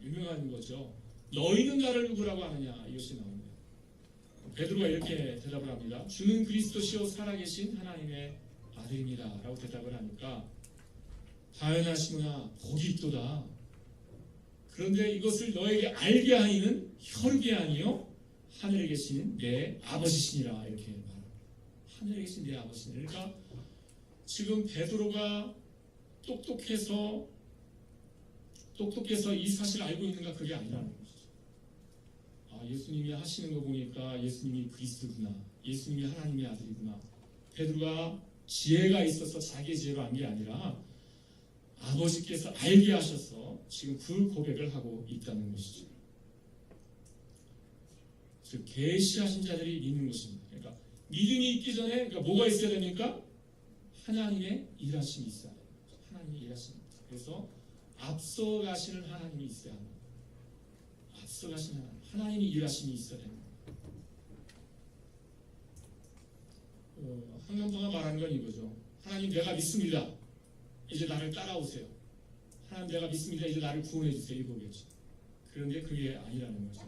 유명한 거죠. 너희는 나를 누구라고 하느냐? 이것이 나옵니다. 베드로가 이렇게 대답을 합니다. 주는 그리스도시요 살아계신 하나님의 아들입니다 라고 대답을 하니까 다연하시구나 복이 있도다. 그런데 이것을 너에게 알게 하이는 혈육이 아니요 하늘에 계신 내 아버지시니라 이렇게 말합니다. 하늘에 계신 내 아버지시니라. 그러니까 지금 베드로가 똑똑해서 이 사실을 알고 있는가 그게 아니라는 것이죠. 아, 예수님이 하시는 거 보니까 예수님이 그리스도구나. 예수님이 하나님의 아들이구나. 베드로가 지혜가 있어서 자기의 지혜로 한 게 아니라 아버지께서 알게 하셔서 지금 그 고백을 하고 있다는 것이죠. 즉 계시하신 자들이 믿는 것입니다. 그러니까 믿음이 있기 전에 그러니까 뭐가 있어야 됩니까? 하나님의 일하심이 있어야 됩니다. 하나님의 일하심이 있어요. 그래서 앞서 가시는 하나님이 있어야 합니다. 앞서 가시는 하나님이 일하심이 있어야 됩니다. 황명파가 말하는 건 이거죠. 하나님 내가 믿습니다. 이제 나를 따라오세요. 하나님 내가 믿습니다. 이제 나를 구원해 주세요. 이거겠죠. 그런데 그게 아니라는 거죠.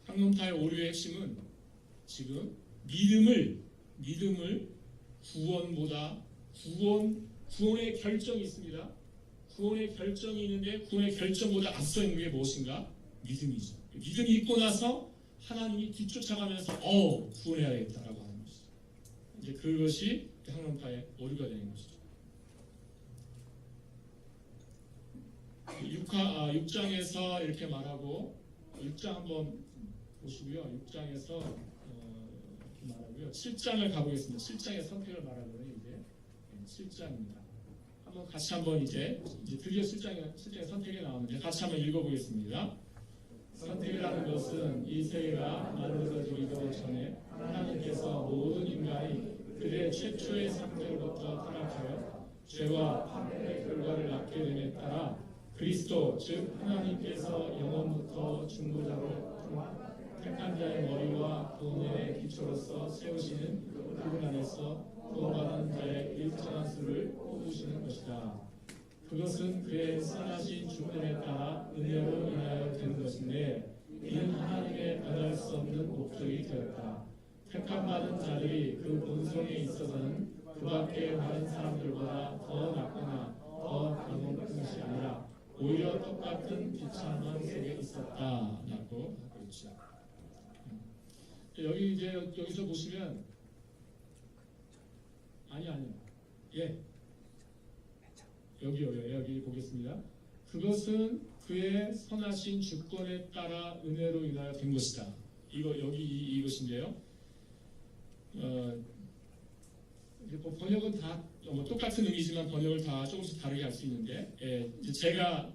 황명파의 오류의 핵심은 지금 믿음을 구원보다 구원의 결정이 있습니다. 구원의 결정이 있는데 구원의 결정보다 앞서 있는 게 무엇인가? 믿음이죠. 믿음이 있고 나서 하나님이 뒤쫓아가면서 구원해야겠다라고 하는 것이죠. 이제 그것이 황명파의 오류가 되는 것이죠. 6장에서 이렇게 말하고 6장 한번 보시고요. 6장에서 말하고요. 7장을 가보겠습니다. 7장의 선택을 말하거든요. 이제 7장입니다. 한번 같이 한번 이제 드디어 7장의 선택이 나오는데 같이 한번 읽어보겠습니다. 선택이라는 것은 이 세계가 만들어지기도 전에 하나님께서 모든 인간이 그들의 최초의 상태로부터 타락하여 죄와 파멸의 결과를 낳게 됨에 따라 그리스도 즉 하나님께서 영원부터 중보자로 택한 자의 머리와 구원의 기초로서 세우시는 그분 안에서 구원받은 자의 일정한 수를 뽑으시는 것이다. 그것은 그의 선하신 주권에 따라 은혜로 인하여 된 것인데 이는 하나님의 변할 수 없는 목적이 되었다. 택함받은 자들이 그 본성에 있어서는 그 밖에 다른 사람들보다 더 낫거나 더 강한 것이 아니라 오히려 똑같은 비참한 속에 있었다 라고 하고 있죠. 여기서 보시면 아니요. 여기 보겠습니다. 그것은 그의 선하신 주권에 따라 은혜로 인하여 된 것이다. 이것인데요. 번역은 다 똑같은 의미지만 번역을 다 조금씩 다르게 할 수 있는데, 제가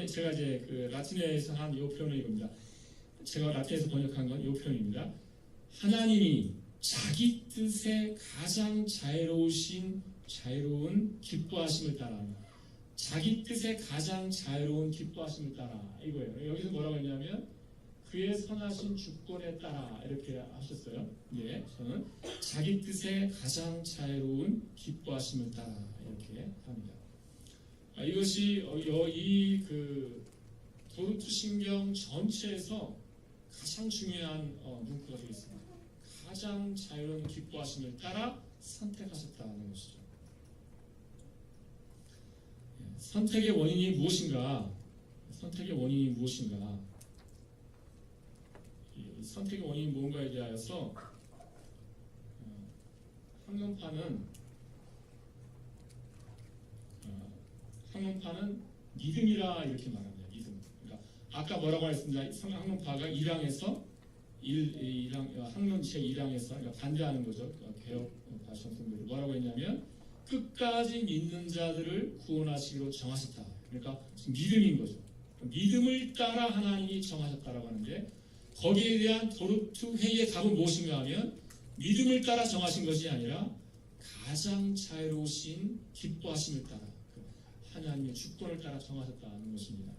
이제 그 라틴어에서 한 이 표현을 이겁니다. 제가 라틴에서 번역한 건 이 표현입니다. 하나님이 자기 뜻에 가장 자유로운 기뻐하심을 따라, 자기 뜻에 가장 자유로운 기뻐하심을 따라 이거예요. 여기서 뭐라고 했냐면 그의 선하신 주권에 따라 이렇게 하셨어요. 저는 자기 뜻에 가장 자유로운 기뻐하심을 따라 이렇게 합니다. 이것이 이 도르트 신경 전체에서 가장 중요한 문구가 되겠습니다. 가장 자유로운 기뻐하심을 따라 선택하셨다는 것이죠. 선택의 원인이 무엇인가? 선택의 원인이 무언가에 대하여서 학문파는 믿음이라 이렇게 말합니다. 믿음. 그러니까 아까 뭐라고 했습니다. 학문파가 1항에서 학문 제1항에서 그러니까 반대하는 거죠. 개혁 발전성들이 뭐라고 했냐면 끝까지 믿는 자들을 구원하시기로 정하셨다. 그러니까 믿음인 거죠. 믿음을 따라 하나님이 정하셨다라고 하는데 거기에 대한 도르트 회의의 답은 무엇인가 하면 믿음을 따라 정하신 것이 아니라 가장 자유로우신 기뻐하심을 따라 하나님의 주권을 따라 정하셨다는 것입니다.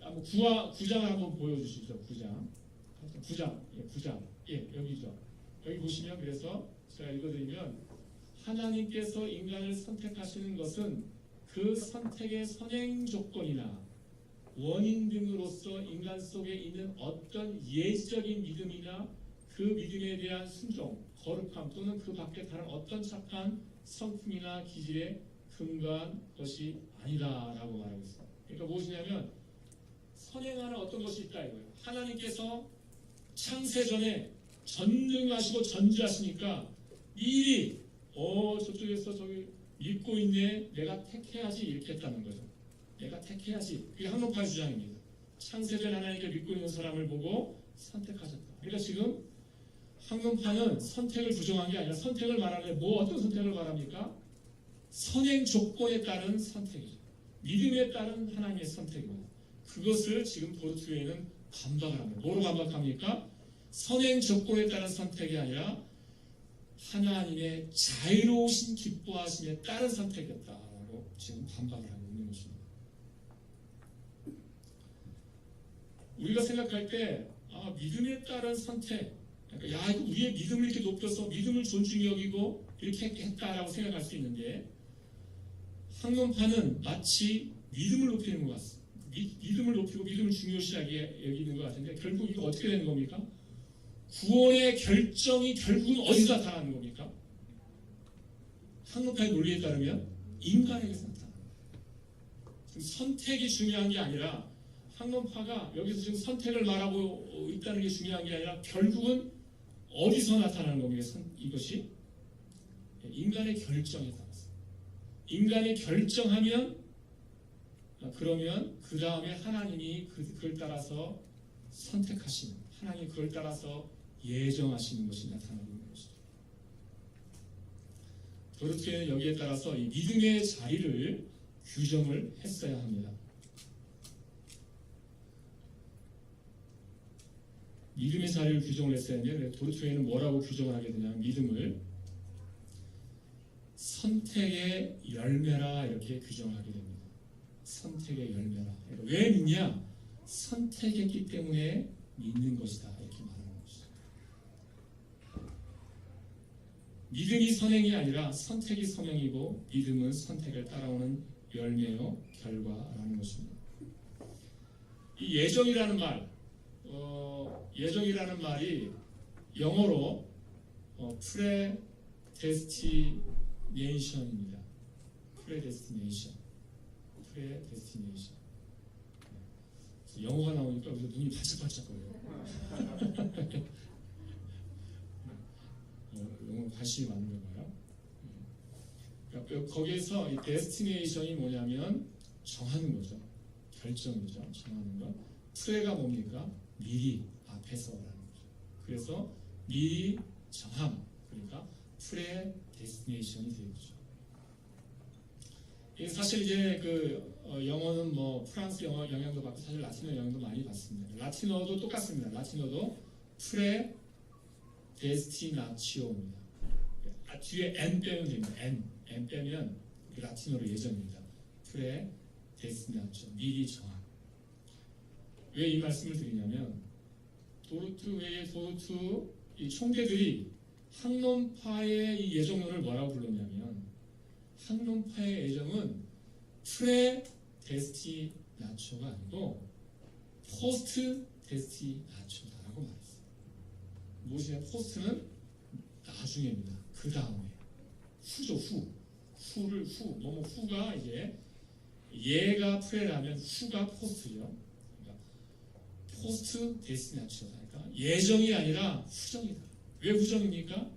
9장을 한번 보여주시죠. 9장. 여기죠. 여기 보시면 그래서 제가 읽어드리면 하나님께서 인간을 선택하시는 것은 그 선택의 선행 조건이나 원인 등으로서 인간 속에 있는 어떤 예지적인 믿음이나 그 믿음에 대한 순종, 거룩함 또는 그 밖에 다른 어떤 착한 성품이나 기질에 근거한 것이 아니다라고 말하고 있어요. 그러니까 무엇이냐면 선행하는 어떤 것이 있다 이거예요. 하나님께서 창세전에 전능하시고 전지하시니까 미리 저쪽에서 저기 믿고 있네, 내가 택해야지 이렇게 했다는 거죠. 내가 택해야지. 그게 항론파의 주장입니다. 창세전 하나님께 믿고 있는 사람을 보고 선택하셨다. 그러니까 지금 항론파는 선택을 부정한 게 아니라 선택을 말하는데 어떤 선택을 말합니까? 선행 조건에 따른 선택이죠. 믿음에 따른 하나님의 선택입니다. 그것을 지금 도르트웨이는 반박을 합니다. 뭐로 반박합니까? 선행 조건에 따른 선택이 아니라 하나님의 자유로우신 기뻐하심에 따른 선택이었다라고 지금 반박을 하고 있는 것입니다. 우리가 생각할 때 믿음에 따른 선택, 그러니까 우리의 믿음을 이렇게 높여서 믿음을 존중히 여기고 이렇게 했다라고 생각할 수 있는데 항론파는 마치 믿음을 높이는 것 같습니다. 믿음을 높이고 믿음을 중요시하게 여기는 것 같은데 결국 이거 어떻게 되는 겁니까? 구원의 결정이 결국은 어디서 나타나는 겁니까? 항론파의 논리에 따르면 인간에게서 나타납니다. 지금 선택이 중요한 게 아니라 항론파가 여기서 지금 선택을 말하고 있다는 게 중요한 게 아니라 결국은 어디서 나타나는 겁니까? 이것이 인간의 결정에 따라서 인간이 결정하면 그러면 그 다음에 하나님이 그걸 따라서 선택하시는 하나님이 그걸 따라서 예정하시는 것이 나타나고 있는 것이죠. 도르트웨이는 여기에 따라서 이 믿음의 자리를 규정을 했어야 합니다. 믿음의 자리를 규정을 했어야 하는데 도르트웨이는 뭐라고 규정을 하게 되냐면 믿음을 선택의 열매라 이렇게 규정을 하게 됩니다. 선택의 열매라. 그러니까 왜 믿냐? 선택했기 때문에 믿는 것이다 이렇게 말하는 것이죠. 믿음이 선행이 아니라 선택이 선행이고 믿음은 선택을 따라오는 열매요 결과라는 것입니다. 이 예정이라는 말, 예정이라는 말이 영어로 predestination입니다. predestination. 영어가 나오니까 여기서 눈이 반짝반짝거려요. 영어 관심이 많은가 봐요. 그러니까 거기에서 이 destination이 뭐냐면 정하는 거죠. 결정이죠. 정하는 거. 프레가 뭡니까? 미리 앞에서라는 거죠. 그래서 미리 정함. 그러니까 predestination이 되겠죠. 사실 이제 영어는 프랑스 영어 영향도 받고 사실 라틴어 영향도 많이 받습니다. 라틴어도 똑같습니다. 라틴어도 predestinatio입니다. 뒤에 n 빼면 됩니다. n 빼면 라틴어로 예정입니다. predestinatio 미리 정함. 왜 이 말씀을 드리냐면 도르트 이 총대들이 항론파의 이 예정론을 뭐라고 불렀냐면 항론파의 예정은 프레데스티나초가 아니고 포스트데스티나초다라고 말했어요. 무엇이냐? 포스트는 나중에입니다. 그 다음에 후죠. 후가 이제 얘가 프레라면 후가 포스트죠. 그러니까 포스트데스티나초다. 그러니까 예정이 아니라 후정이다. 왜 후정입니까?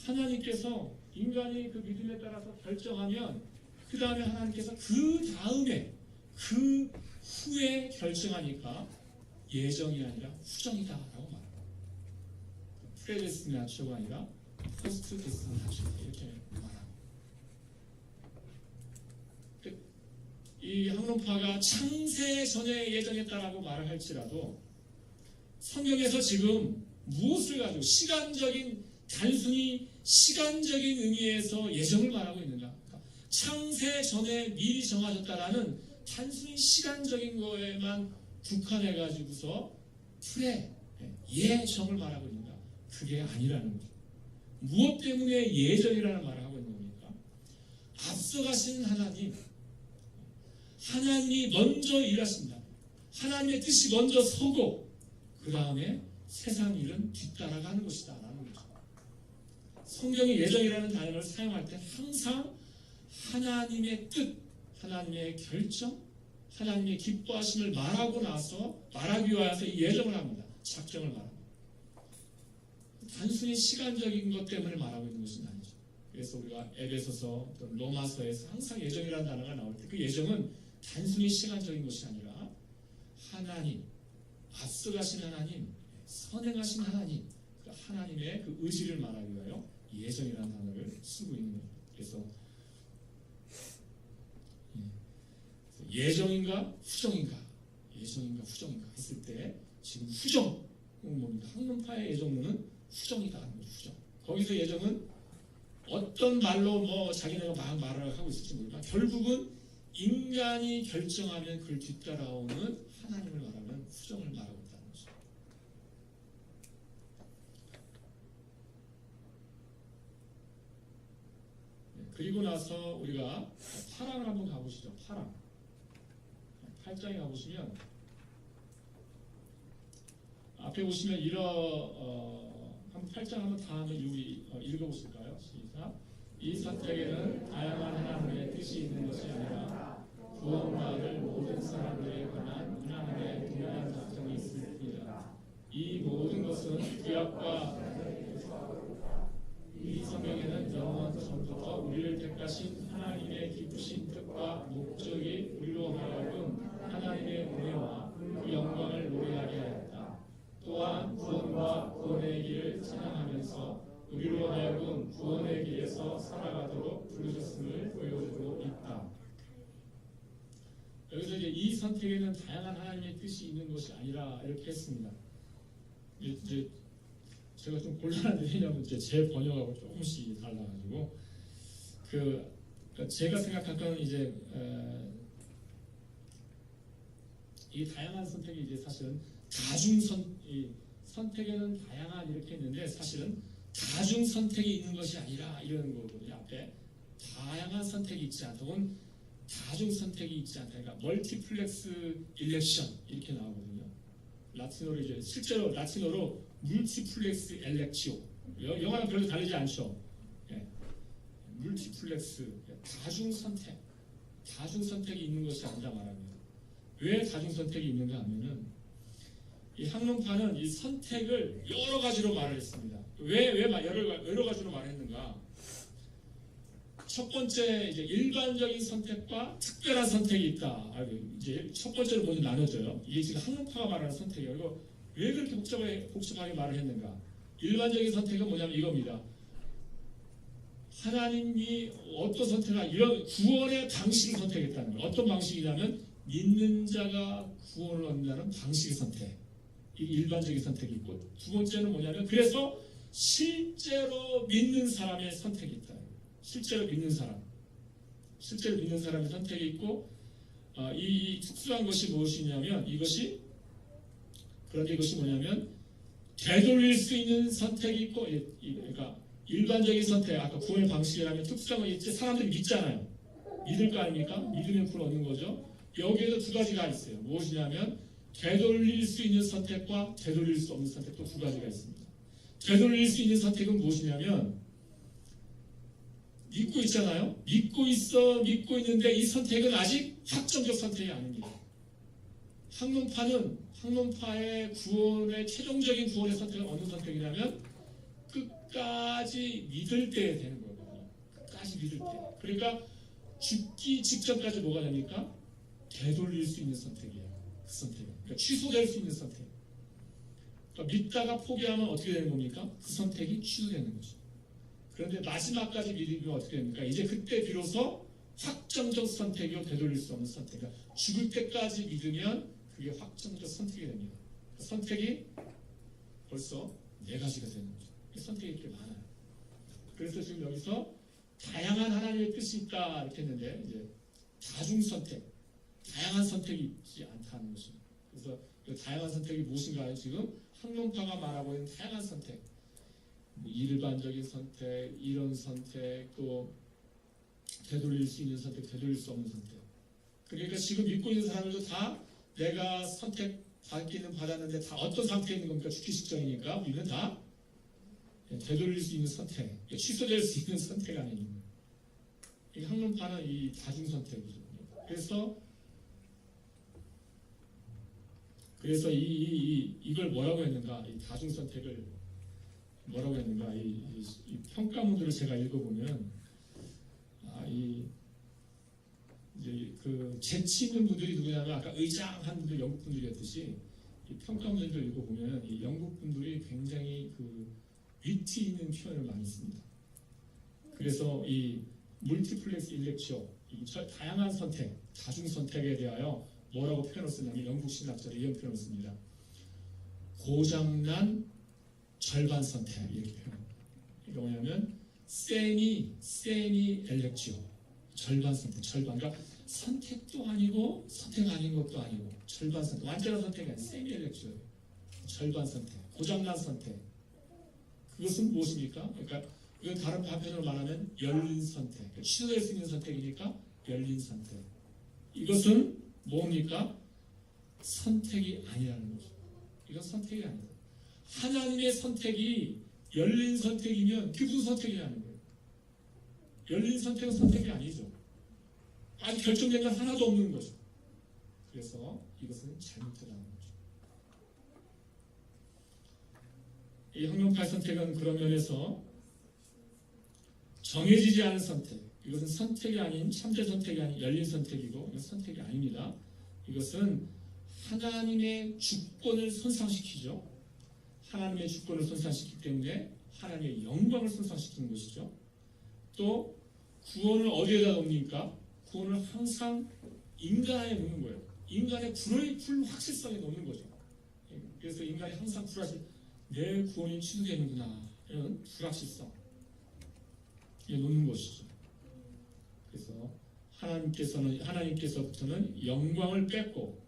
하나님께서 인간이 그 믿음에 따라서 결정하면 그 다음에 하나님께서 그 다음에 그 후에 결정하니까 예정이 아니라 후정이다라고 말합니다. 프레데스티나초가 아니라 포스트데스티나초 이렇게 말합니다. 이 항론파가 창세 전에 예정했다라고 말을 할지라도 성경에서 지금 무엇을 가지고 단순히 시간적인 의미에서 예정을 말하고 있는가? 창세 전에 미리 정하셨다라는 단순히 시간적인 거에만 국한해가지고서 예정을 말하고 있는가? 그게 아니라는 거죠. 무엇 때문에 예정이라는 말을 하고 있는 겁니까? 앞서가신 하나님이 먼저 일하신다. 하나님의 뜻이 먼저 서고 그 다음에 세상 일은 뒤따라가는 것이다 라는 거죠. 성경이 예정이라는 단어를 사용할 때 항상 하나님의 뜻, 하나님의 결정, 하나님의 기뻐하심을 말하기 위해서 이 예정을 합니다. 작정을 말합니다. 단순히 시간적인 것 때문에 말하고 있는 것은 아니죠. 그래서 우리가 에베소서 또는 로마서에서 항상 예정이라는 단어가 나올 때 그 예정은 단순히 시간적인 것이 아니라 하나님, 앞서가신 하나님, 선행하신 하나님, 그 하나님의 그 의지를 말하기 위하여 예정이라는 단어를 쓰고 있는 거예요. 그래서 예정인가 후정인가, 예정인가 후정인가 했을 때 지금 후정 뭡니까? 학문파의 예정론은 후정이다 하는 거죠. 후정. 거기서 예정은 어떤 말로 뭐 자기네가 막 말을 하고 있을지 모르지만 결국은 인간이 결정하면 그걸 뒤따라오는 하나님을 말하면 후정을 말하고 있다는 거죠. 그리고 나서 우리가 파랑을 한번 가보시죠. 파랑. 8장에 가보시면 앞에 보시면 한 8장 한번 다 한번 읽어보실까요? 시작. 이 선택에는 다양한 하나님의 뜻이 있는 것이 아니라 구원받을 모든 사람들에 관한 하나님의 동일한 작정이 있을 뿐이다. 이 모든 것은 구약과 이 성경에는 영원 전부터 우리를 택하신 하나님의 기쁘신 뜻과 목적이 우리로 하여금 하나님의 은혜와 그 영광을 노래하게 하였다. 또한 구원과 구원의 길을 찬양하면서 우리로 하여금 구원의 길에서 살아가도록 부르셨음을 보여주고 있다. 여기서 이제 이 선택에는 다양한 하나님의 뜻이 있는 것이 아니라 이렇게 했습니다. 이제 제가 좀 곤란한데 왜냐하면 제 번역하고 조금씩 달라가지고 제가 생각하는 이제 이 다양한 선택이 이제 사실은 선택에는 다양한 이렇게 했는데 사실은 다중 선택이 있는 것이 아니라 이런 거거든요. 앞에 다양한 선택이 있지 않다. 혹은 다중 선택이 있지 않다. 그러니까 멀티플렉스 일렉션 이렇게 나오거든요. 라틴어로 이제 실제로 라틴어로 물티플렉스 엘렉티오. 영어는 별로 다르지 않죠. 예. 물티플렉스 다중 선택이 있는 것이 아니라 말합니다. 왜 다중 선택이 있는가 하면은 이 학론파는 이 선택을 여러 가지로 말을 했습니다. 왜 여러 가지로 말했는가? 첫 번째 이제 일반적인 선택과 특별한 선택이 있다. 이제 첫 번째로 먼저 나눠져요. 이게 지금 학문파가 말하는 선택이에요. 그리고 왜 그렇게 복잡하게 말을 했는가? 일반적인 선택은 뭐냐면 이겁니다. 하나님이 어떤 선택을 이런 구원의 방식을 선택했다는 거예요. 어떤 방식이냐면 믿는 자가 구원을 얻는다는 방식의 선택. 이게 일반적인 선택이 있고 두 번째는 뭐냐면 그래서 실제로 믿는 사람의 선택이 있다. 실제로 믿는 사람의 선택이 있고 이 특수한 것이 무엇이냐면 그런데 이것이 뭐냐면 되돌릴 수 있는 선택이 있고 그러니까 일반적인 선택 아까 구원의 방식이라면 특수한 건 이제 사람들이 믿잖아요. 믿을 거 아닙니까? 믿으면 구원 얻는 거죠. 여기에도 두 가지가 있어요. 무엇이냐면 되돌릴 수 있는 선택과 되돌릴 수 없는 선택도 두 가지가 있습니다. 되돌릴 수 있는 선택은 무엇이냐면 믿고 있잖아요. 믿고 있는데 이 선택은 아직 확정적 선택이 아닙니다. 학론파의 최종적인 구원의 선택은 어느 선택이냐면 끝까지 믿을 때 되는 거거든요. 끝까지 믿을 때. 그러니까 죽기 직전까지 뭐가 됩니까? 되돌릴 수 있는 선택이에요. 그 선택은. 그러니까 취소될 수 있는 선택. 그러니까 믿다가 포기하면 어떻게 되는 겁니까? 그 선택이 취소되는 거죠. 그런데 마지막까지 믿으면 어떻게 됩니까? 이제 그때 비로소 확정적 선택이요 되돌릴 수 없는 선택. 그러니까 죽을 때까지 믿으면 그게 확정적 선택이 됩니다. 그 선택이 벌써 네 가지가 되는 거죠. 선택이 이렇게 많아요. 그래서 지금 여기서 다양한 하나님의 뜻이 있다 이렇게 했는데 이제 다중 선택, 다양한 선택이 있지 않다는 것입니다. 그래서 그 다양한 선택이 무엇인가요? 지금 학론파가 말하고 있는 다양한 선택, 일반적인 선택, 이런 선택, 또 되돌릴 수 있는 선택, 되돌릴 수 없는 선택. 그러니까 지금 믿고 있는 사람들도 다 내가 선택받기는 받았는데 다 어떤 상태에 있는 겁니까? 죽기 직전이니까 우리는 다 되돌릴 수 있는 선택, 취소될 수 있는 선택 안에 있는 거예요. 이 학론파는 이 다중선택이죠. 그래서 이걸 뭐라고 했는가? 이 다중선택을 뭐라고 했는가? 이 평가문들을 제가 읽어보면 이제 그 재치 있는 분들이 누구냐면 아까 의장한 분들 영국 분들이었듯이 이 평가문들을 읽어보면 이 영국 분들이 굉장히 그 위트 있는 표현을 많이 씁니다. 그래서 이 물티플렉스 일렉쇼, 다양한 선택, 다중 선택에 대하여 뭐라고 표현을 쓰냐면 영국 신학자들이 이런 표현을 씁니다. 고장난 절반 선택 이렇게 표현. 그러니까 뭐냐면 세미 엘렉지오, 절반 선택, 그러니까 선택도 아니고 선택 아닌 것도 아니고 절반 선택, 완전한 선택이 아니라 세미 엘렉지오, 절반 선택, 고장난 선택. 그것은 무엇입니까? 그러니까 이건 다른 파편으로 말하면 열린 선택, 그러니까 취소될 수 있는 선택이니까 열린 선택. 이것은 뭡니까? 선택이 아니라는 거죠. 이건 선택이 아니다. 하나님의 선택이 열린 선택이면 그게 무슨 선택이냐는 거예요. 열린 선택은 선택이 아니죠. 아직 결정된 건 하나도 없는 거죠. 그래서 이것은 잘못되다는 거죠. 이 학론파의 선택은 그런 면에서 정해지지 않은 선택, 이것은 선택이 아닌 참된 선택이 아닌 열린 선택이고 이건 선택이 아닙니다. 이것은 하나님의 주권을 손상시키죠. 하나님의 주권을 손상시키기 때문에 하나님의 영광을 손상시키는 것이죠. 또 구원을 어디에다 놓습니까? 구원을 항상 인간에 놓는 거예요. 인간의 불확실성에 놓는 거죠. 그래서 인간이 항상 내 구원이 취소되는구나 이런 불확실성에 놓는 것이죠. 그래서 하나님께서부터는 영광을 뺏고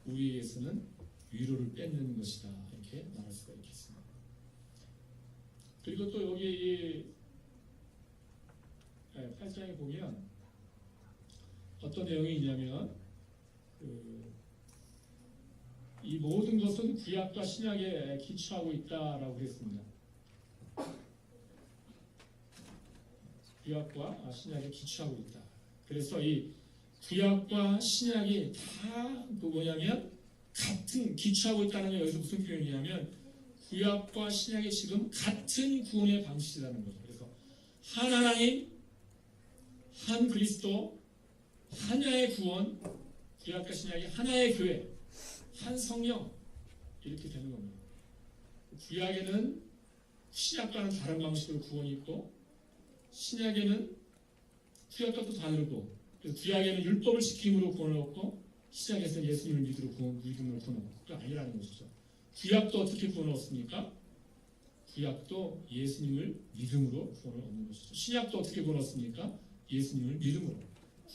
우리에게서는 위로를 뺏는 것이다 이렇게 말할 수가 있겠습니다. 그리고 또 여기 이 8장에 보면 어떤 내용이 있냐면 이 모든 것은 구약과 신약에 기초하고 있다라고 그랬습니다. 구약과 신약에 기초하고 있다. 그래서 이 구약과 신약이 다 뭐냐면 같은 기초하고 있다는 게 여기서 무슨 표현이냐면 구약과 신약이 지금 같은 구원의 방식이라는 거죠. 그래서 한 하나님, 한 그리스도, 하나의 구원, 구약과 신약이 하나의 교회, 한 성령 이렇게 되는 겁니다. 구약에는 신약과는 다른 방식으로 구원이 있고 신약에는 구약과 또 다르고 구약에는 율법을 지킴으로 구원을 얻고 신약에서는 예수님을 믿음으로 구원을 얻고 그게 아니라는 것이죠. 구약도 어떻게 구원을 얻습니까? 구약도 예수님을 믿음으로 구원을 얻는 것이죠. 신약도 어떻게 구원을 얻습니까? 예수님을 믿음으로.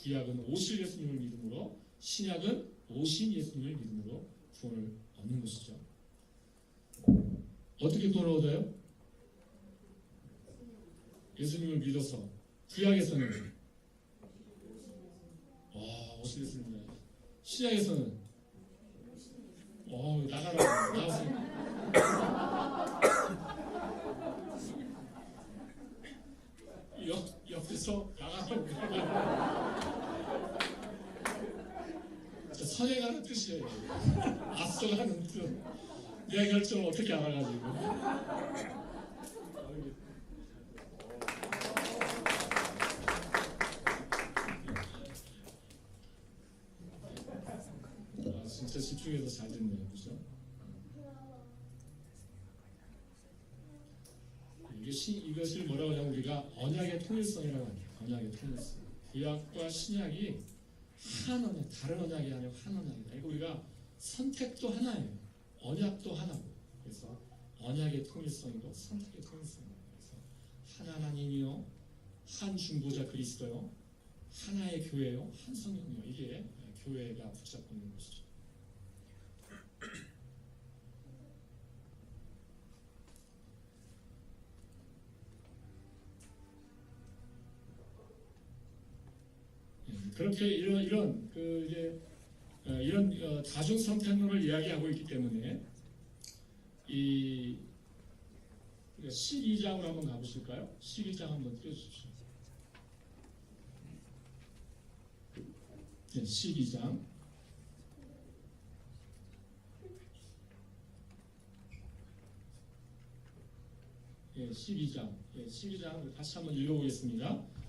구약은 오실 예수님을 믿음으로, 신약은 오신 예수님을 믿음으로 구원을 얻는 것이죠. 어떻게 구원을 얻어요? 예수님을 믿어서. 구약에서는 오실 예수님. 신약에서는 나가세요. 옆에서 나가라고 선행하는 뜻이에요. 앞서가는 뜻. 내 결정을 어떻게 알아가지고 진짜 집중해서 잘 듣네요. 그죠? 이것을 뭐라고 하냐면 우리가 언약의 통일성이라고 합니다. 언약의 통일성. 구약과 신약이 한 언약, 다른 언약이 아니고 한 언약이다. 그러니까 우리가 선택도 하나예요. 언약도 하나고. 그래서 언약의 통일성이고 선택의 통일성이고. 그래서 한 하나님이요, 한 중보자 그리스도요, 하나의 교회요, 한 성령이요. 이게 교회가 붙잡고 있는 것이죠. 그렇게 이런 다중 선택론을 이야기하고 있기 때문에 이 12장으로 한번 가보실까요? 12장 한번 띄워주십시오. 네, 12장. 예, 12장 다시 한번 읽어보겠습니다.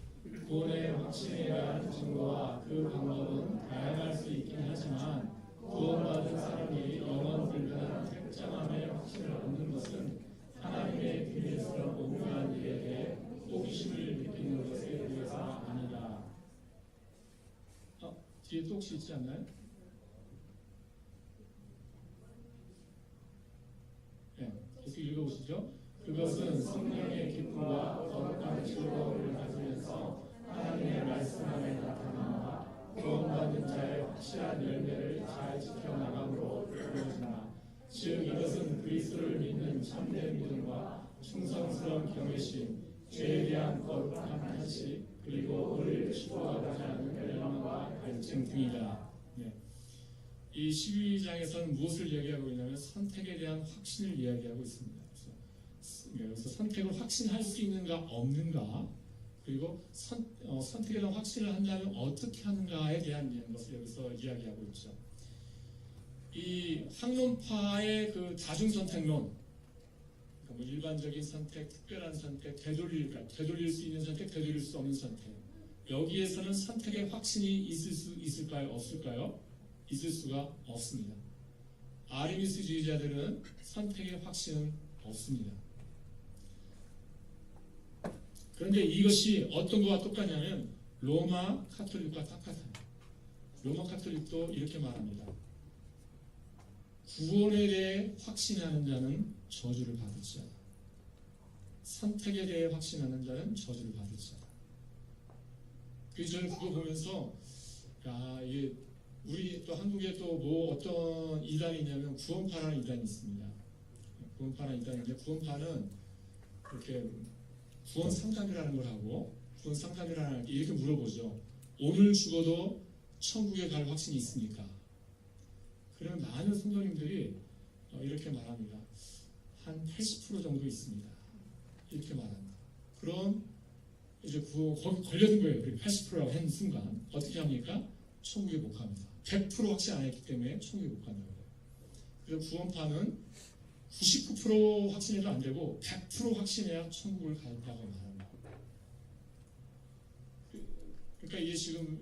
구원의 확신에 대한 증거와 그 방법은 다양할 수 있긴 하지만 구원받은 사람이 영원 불변한 택정함의 확신을 얻는 것은 하나님의 비밀스러운 오묘한 일에 대해 호기심을 느끼는 것에 비해서 아니다. 뒤에 또 혹시 있지 않나요? 네, 계속 읽어보시죠. 그것은 성령의 기쁨과 거룩한 즐거움을 가지면서 하나님의 말씀 안에 나타나와 구원받는 자의 확실한 열매를 잘 지켜나감으로 이루어진다. 즉 이것은 그리스도를 믿는 참된 믿음과 충성스러운 경외심, 죄에 대한 거룩한 한식, 그리고 의를 추구하고자 하는 열망과 갈증 등이다. 네. 이 12장에서는 무엇을 이야기하고 있냐면 선택에 대한 확신을 이야기하고 있습니다. 그래서 선택을 확신할 수 있는가 없는가, 그리고 선택에 대한 확신을 한다면 어떻게 하는가에 대한 것을 여기서 이야기하고 있죠. 이 학론파의 그 다중선택론, 뭐 일반적인 선택, 특별한 선택, 되돌릴 수 있는 선택, 되돌릴 수 없는 선택, 여기에서는 선택의 확신이 있을까요? 없을까요? 있을 수가 없습니다. 아르미스주의자들은 선택의 확신은 없습니다. 그런데 이것이 어떤 것과 똑같냐면 로마 카톨릭과 똑같아요. 로마 카톨릭도 이렇게 말합니다. 구원에 대해 확신하는 자는 저주를 받을지어다. 선택에 대해 확신하는 자는 저주를 받을지어다. 그래서 저는 그거 보면서 이게 우리 또 한국에 또 뭐 어떤 이단이 있냐면 구원파라는 이단이 있습니다. 구원파라는 이단인데 구원파는 이렇게 구원 상담이라는 걸 하고, 구원 상담이라는 게 이렇게 물어보죠. 오늘 죽어도 천국에 갈 확신이 있습니까? 그러면 많은 성도님들이 이렇게 말합니다. 한 80% 정도 있습니다. 이렇게 말합니다. 그럼 이제 거기 걸려든 거예요. 80%라고 한 순간 어떻게 합니까? 천국에 못 갑니다. 100% 확신 안 했기 때문에 천국에 못 간다고 해요. 그래서 구원파는 99% 확신해도 안 되고 100% 확신해야 천국을 간다고 말합니다. 그러니까 이게 지금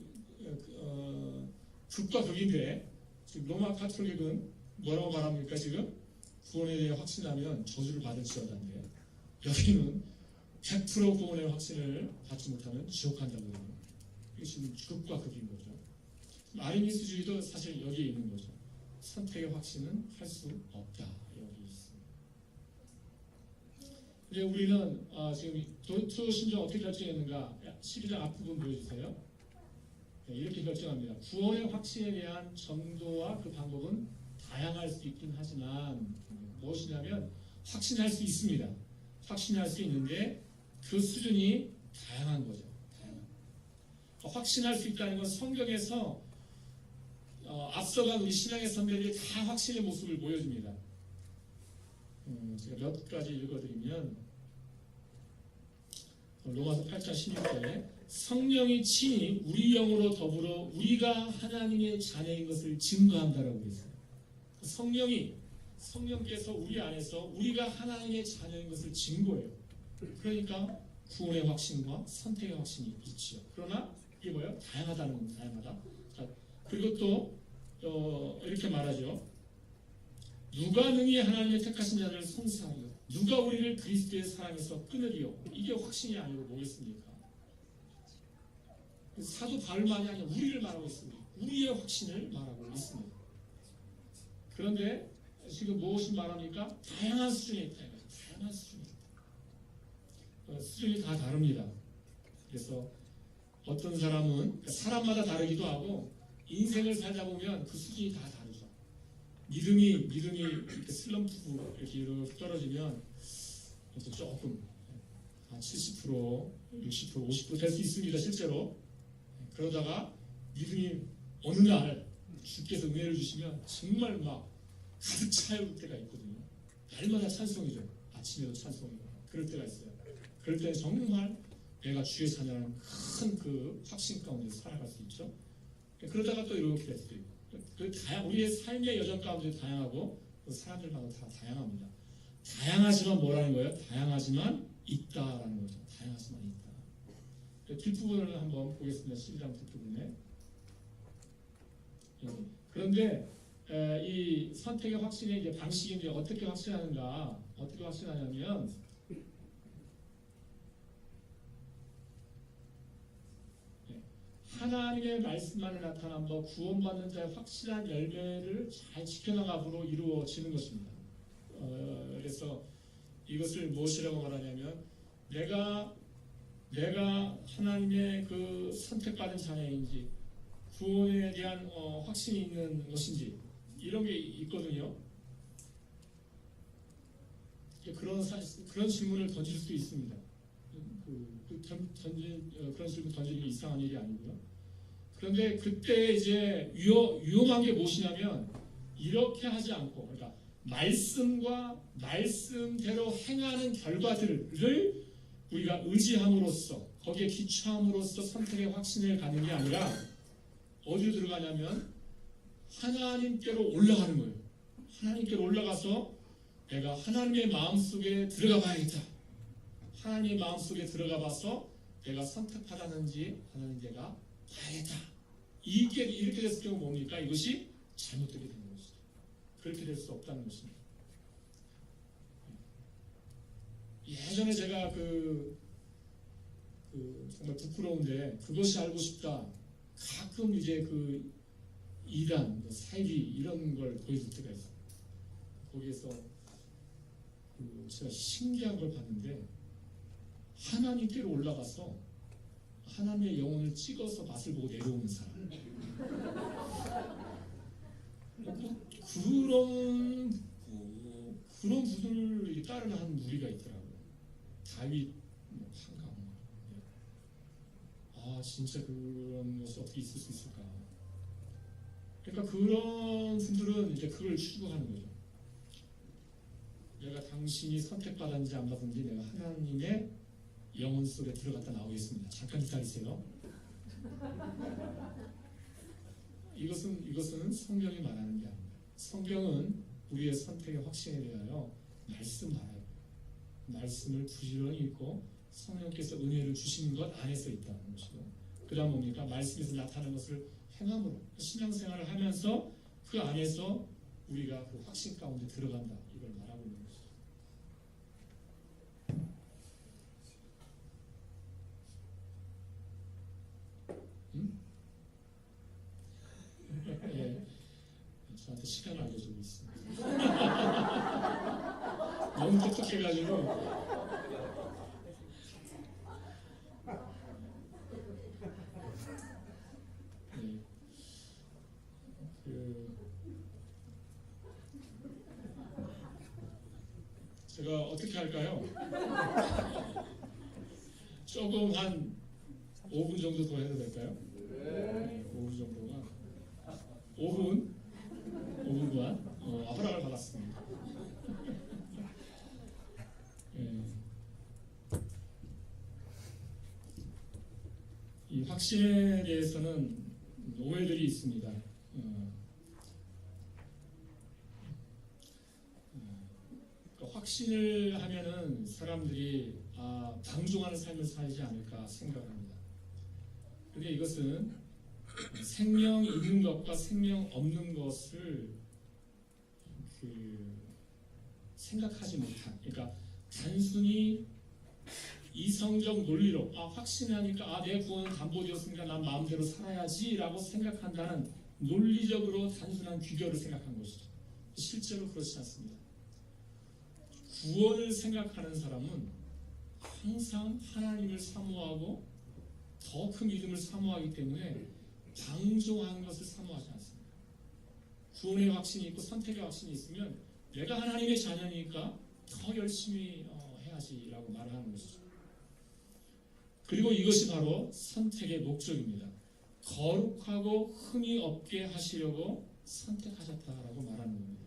극과 극인데, 지금 로마 카톨릭은 뭐라고 말합니까? 지금 구원에 대해 확신하면 저주를 받을지어다인데, 여기는 100% 구원의 확신을 받지 못하면 지옥 간다고 해요. 이게 지금 극과 극인 거죠. 아르미스주의도 사실 여기에 있는 거죠. 선택의 확신은 할 수 없다. 여기 있습니다. 이제 우리는 지금 도트 신조 어떻게 결정했는가? 12장 앞부분 보여주세요. 네, 이렇게 결정합니다. 구원의 확신에 대한 정도와 그 방법은 다양할 수 있긴 하지만 무엇이냐면 확신할 수 있습니다. 확신할 수 있는데 그 수준이 다양한 거죠. 확신할 수 있다는 건 성경에서 앞서간 우리 신앙의 선배들이 다 확신의 모습을 보여줍니다. 제가 몇 가지 읽어드리면 로마서 8장 16절에 성령이 친히 우리 영으로 더불어 우리가 하나님의 자녀인 것을 증거한다라고 했어요. 성령께서 우리 안에서 우리가 하나님의 자녀인 것을 증거해요. 그러니까 구원의 확신과 선택의 확신이 있죠. 그러나 이게 뭐예요? 다양하다. 자, 그리고 또 이렇게 말하죠. 누가 능히 하나님의 택하신 자를 송사하리요? 누가 우리를 그리스도의 사랑에서 끊으리요? 이게 확신이 아니고 뭐겠습니까? 사도 바울만이 아니라 우리를 말하고 있습니다. 우리의 확신을 말하고 있습니다. 그런데 지금 무엇을 말합니까? 다양한 수준에 있다. 다양한 수준에 있다. 수준이 다 다릅니다. 그래서 어떤 사람은 사람마다 다르기도 하고 인생을 살다 보면 그 수준이 다 다르죠. 믿음이 이렇게 슬럼프고 이렇게 떨어지면 조금 70%, 60%, 50% 될 수 있습니다. 실제로. 그러다가 믿음이 어느 날 주께서 은혜를 주시면 정말 막 가득 차올 때가 있거든요. 날마다 찬송이죠. 아침에도 찬송이고 그럴 때가 있어요. 그럴 때 정말 내가 주의 자녀라는 큰 그 확신 가운데 살아갈 수 있죠. 그러다가 또 이렇게 될 수도 있고 우리의 삶의 여정 가운데 다양하고 사람들마다 다 다양합니다. 다양하지만 뭐라는 거예요? 다양하지만 있다라는 거죠. 다양하지만 있다. 뒷부분을 한번 보겠습니다. 12장 뒷부분에. 그런데 이 선택의 확신의 이제 방식이 이제 어떻게 확신하는가? 어떻게 확신하냐면 하나님의 말씀만을 나타난 구원받는 자의 확실한 열매를 잘 지켜나감으로 이루어지는 것입니다. 그래서 이것을 무엇이라고 말하냐면 내가 하나님의 그 선택받은 자녀인지 구원에 대한 확신이 있는 것인지 이런 게 있거든요. 그런 질문을 던질 수 있습니다. 그런 질문 던지는 게 이상한 일이 아니고요. 그런데 그때 이제 위험한 게 무엇이냐면 이렇게 하지 않고 그러니까 말씀과 말씀대로 행하는 결과들을 우리가 의지함으로써 거기에 기초함으로써 선택의 확신을 갖는 게 아니라 어디로 들어가냐면 하나님께로 올라가는 거예요. 하나님께로 올라가서 내가 하나님의 마음속에 들어가 봐야겠다. 하나님의 마음속에 들어가 봐서 내가 선택하라는지 하나님 내가 봐야겠다. 이렇게 됐을 경우 뭡니까? 이것이 잘못되게 되는 것이죠. 그렇게 될 수 없다는 것입니다. 예전에 제가 정말 부끄러운데 그것이 알고 싶다. 가끔 이제 그 이단, 사이비 이런 걸 보여줄 때가 있어요. 거기에서 제가 신기한 걸 봤는데 하나님께로 올라가서 하나님의 영혼을 찍어서 맛을 보고 내려오는 사람. 그런 분을 따르는 한 무리가 있더라고요. 다윗, 한강. 진짜 그런 것이 어떻게 있을 수 있을까? 그러니까 그런 분들은 이제 그걸 추구하는 거죠. 내가 당신이 선택받았는지 안 받았는지 내가 하나님의 영혼 속에 들어갔다 나오겠습니다. 잠깐 기다리세요. 이것은 성경이 말하는 게 아닙니다. 성경은 우리의 선택의 확신에 대하여 말씀하여요. 말씀을 부지런히 읽고 성령께서 은혜를 주시는 것 안에서 있다는 것이고 그 다음 뭡니까? 말씀에서 나타나는 것을 행함으로 신앙생활을 하면서 그 안에서 우리가 그 확신 가운데 들어간다. 이걸 말하고 있는 것이죠. 예, 저한테 시간을 알려주고 있습니다. 너무 똑똑해가지고 제가 어떻게 할까요? 조금 한 5분 정도 더 해도 될까요? 네, 5분 정도가 5분간 허락을 받았습니다. 네. 이 확신에 대해서는 오해들이 있습니다. 확신을 하면은 사람들이 방종하는 삶을 살지 않을까 생각합니다. 그런데 이것은 생명 있는 것과 생명 없는 것을 생각하지 못한, 그러니까 단순히 이성적 논리로 확신하니까 내 구원은 담보되었으니까 난 마음대로 살아야지라고 생각한다는 논리적으로 단순한 규결을 생각한 것이죠. 실제로 그렇지 않습니다. 구원을 생각하는 사람은 항상 하나님을 사모하고 더 큰 믿음을 사모하기 때문에 방종하는 것을 사모하지 않습니다. 구원의 확신이 있고 선택의 확신이 있으면 내가 하나님의 자녀니까 더 열심히 해야지라고 말을 하는 것이죠. 그리고 이것이 바로 선택의 목적입니다. 거룩하고 흠이 없게 하시려고 선택하셨다라고 말하는 겁니다.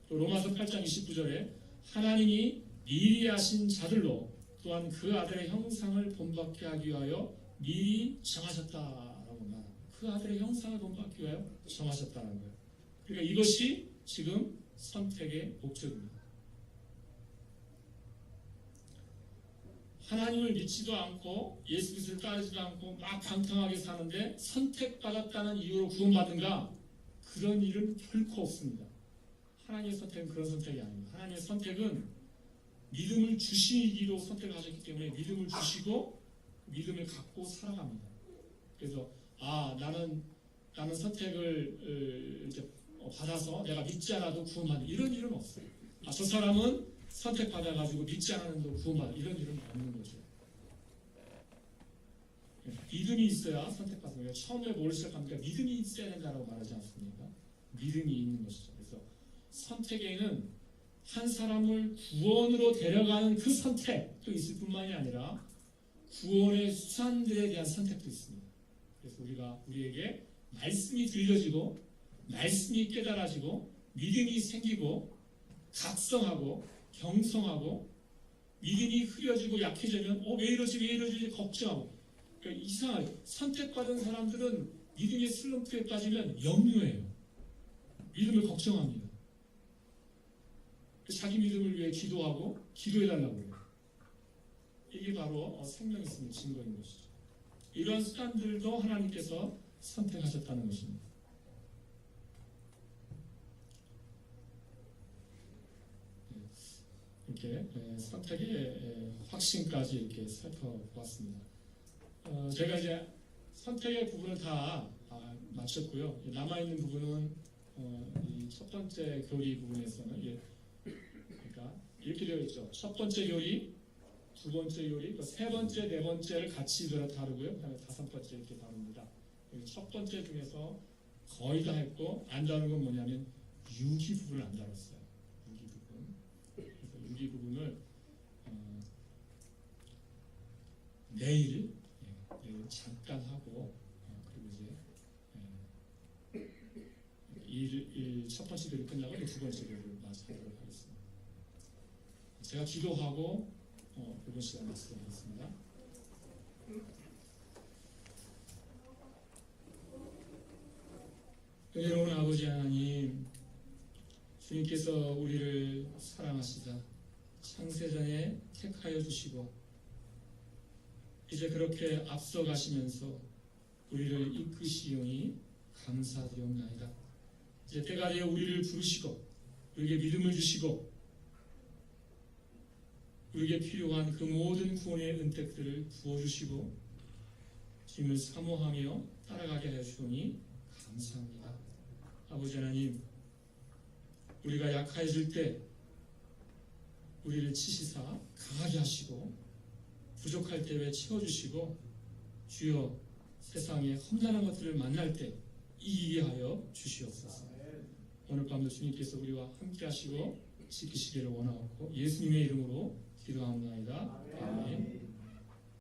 또 로마서 8장 29절에 하나님이 미리 하신 자들로 또한 그 아들의 형상을 본받게 하기 위하여 미리 정하셨다라고 말합니다. 그 아들의 형상을 본받기 위하여 정하셨다는 거예요. 그러니까 이것이 지금 선택의 목적입니다. 하나님을 믿지도 않고 예수 그리스도를 따르지도 않고 막 방탕하게 사는데 선택받았다는 이유로 구원받는가? 그런 일은 결코 없습니다. 하나님의 선택은 그런 선택이 아닙니다. 하나님의 선택은 믿음을 주시기로 선택하셨기 때문에 믿음을 주시고 믿음을 갖고 살아갑니다. 그래서 나는 선택을 이제 받아서 내가 믿지 않아도 구원받는 이런 일은 없어요. 저 사람은 선택받아가지고 믿지 않아도 구원받는 이런 일은 없는 거죠. 믿음이 있어야 선택받는 거예요. 처음에 뭘 시작합니까? 믿음이 있어야 된다고 말하지 않습니까? 믿음이 있는 것이죠. 그래서 선택에는 한 사람을 구원으로 데려가는 그 선택도 있을 뿐만이 아니라 구원의 수단들에 대한 선택도 있습니다. 그래서 우리에게 말씀이 들려지고 말씀이 깨달아지고 믿음이 생기고 각성하고 경성하고 믿음이 흐려지고 약해지면 왜 이러지 걱정하고 그러니까 이상하게 선택받은 사람들은 믿음의 슬럼프에 빠지면 염려해요. 믿음을 걱정합니다. 자기 믿음을 위해 기도하고 기도해달라고 해요. 이게 바로 생명 있음의 증거인 것이죠. 이러한 수단들도 하나님께서 선택하셨다는 것입니다. 이렇게 선택의 확신까지 이렇게 살펴보았습니다. 제가 이제 선택의 부분을 다 마쳤고요. 남아있는 부분은 이 첫 번째 교리 부분에서는 그러니까 이렇게 되어 있죠. 첫 번째 교리, 두 번째 교리, 세 번째, 네 번째를 같이 다루고요. 그다음에 다섯 번째 이렇게 다룹니다. 첫 번째 중에서 거의 다 했고 안 다룬 건 뭐냐면 유기 부분을 안 다뤘어요. 유기 부분. 그래서 유기 부분을 내일 잠깐 하고 그리고 이제 첫 번째 교리 끝나고 두 번째 교리를 마치도록 하겠습니다. 제가 기도하고 이번 시간 말씀드리겠습니다. 은혜로운 아버지 하나님, 주님께서 우리를 사랑하시자 창세전에 택하여 주시고 이제 그렇게 앞서가시면서 우리를 이끄시오니 감사드리옵나이다. 이제 때가 되어 우리를 부르시고 우리에게 믿음을 주시고 우리에게 필요한 그 모든 구원의 은택들을 부어주시고 주님을 사모하며 따라가게 하여 주오니 감사합니다. 아버지 하나님, 우리가 약해질 때 우리를 치시사 강하게 하시고 부족할 때 왜 채워주시고 주여 세상에 험난한 것들을 만날 때 이기게 하여 주시옵소서. 오늘 밤도 주님께서 우리와 함께 하시고 지키시기를 원하옵고 예수님의 이름으로 기도합니다. 아멘.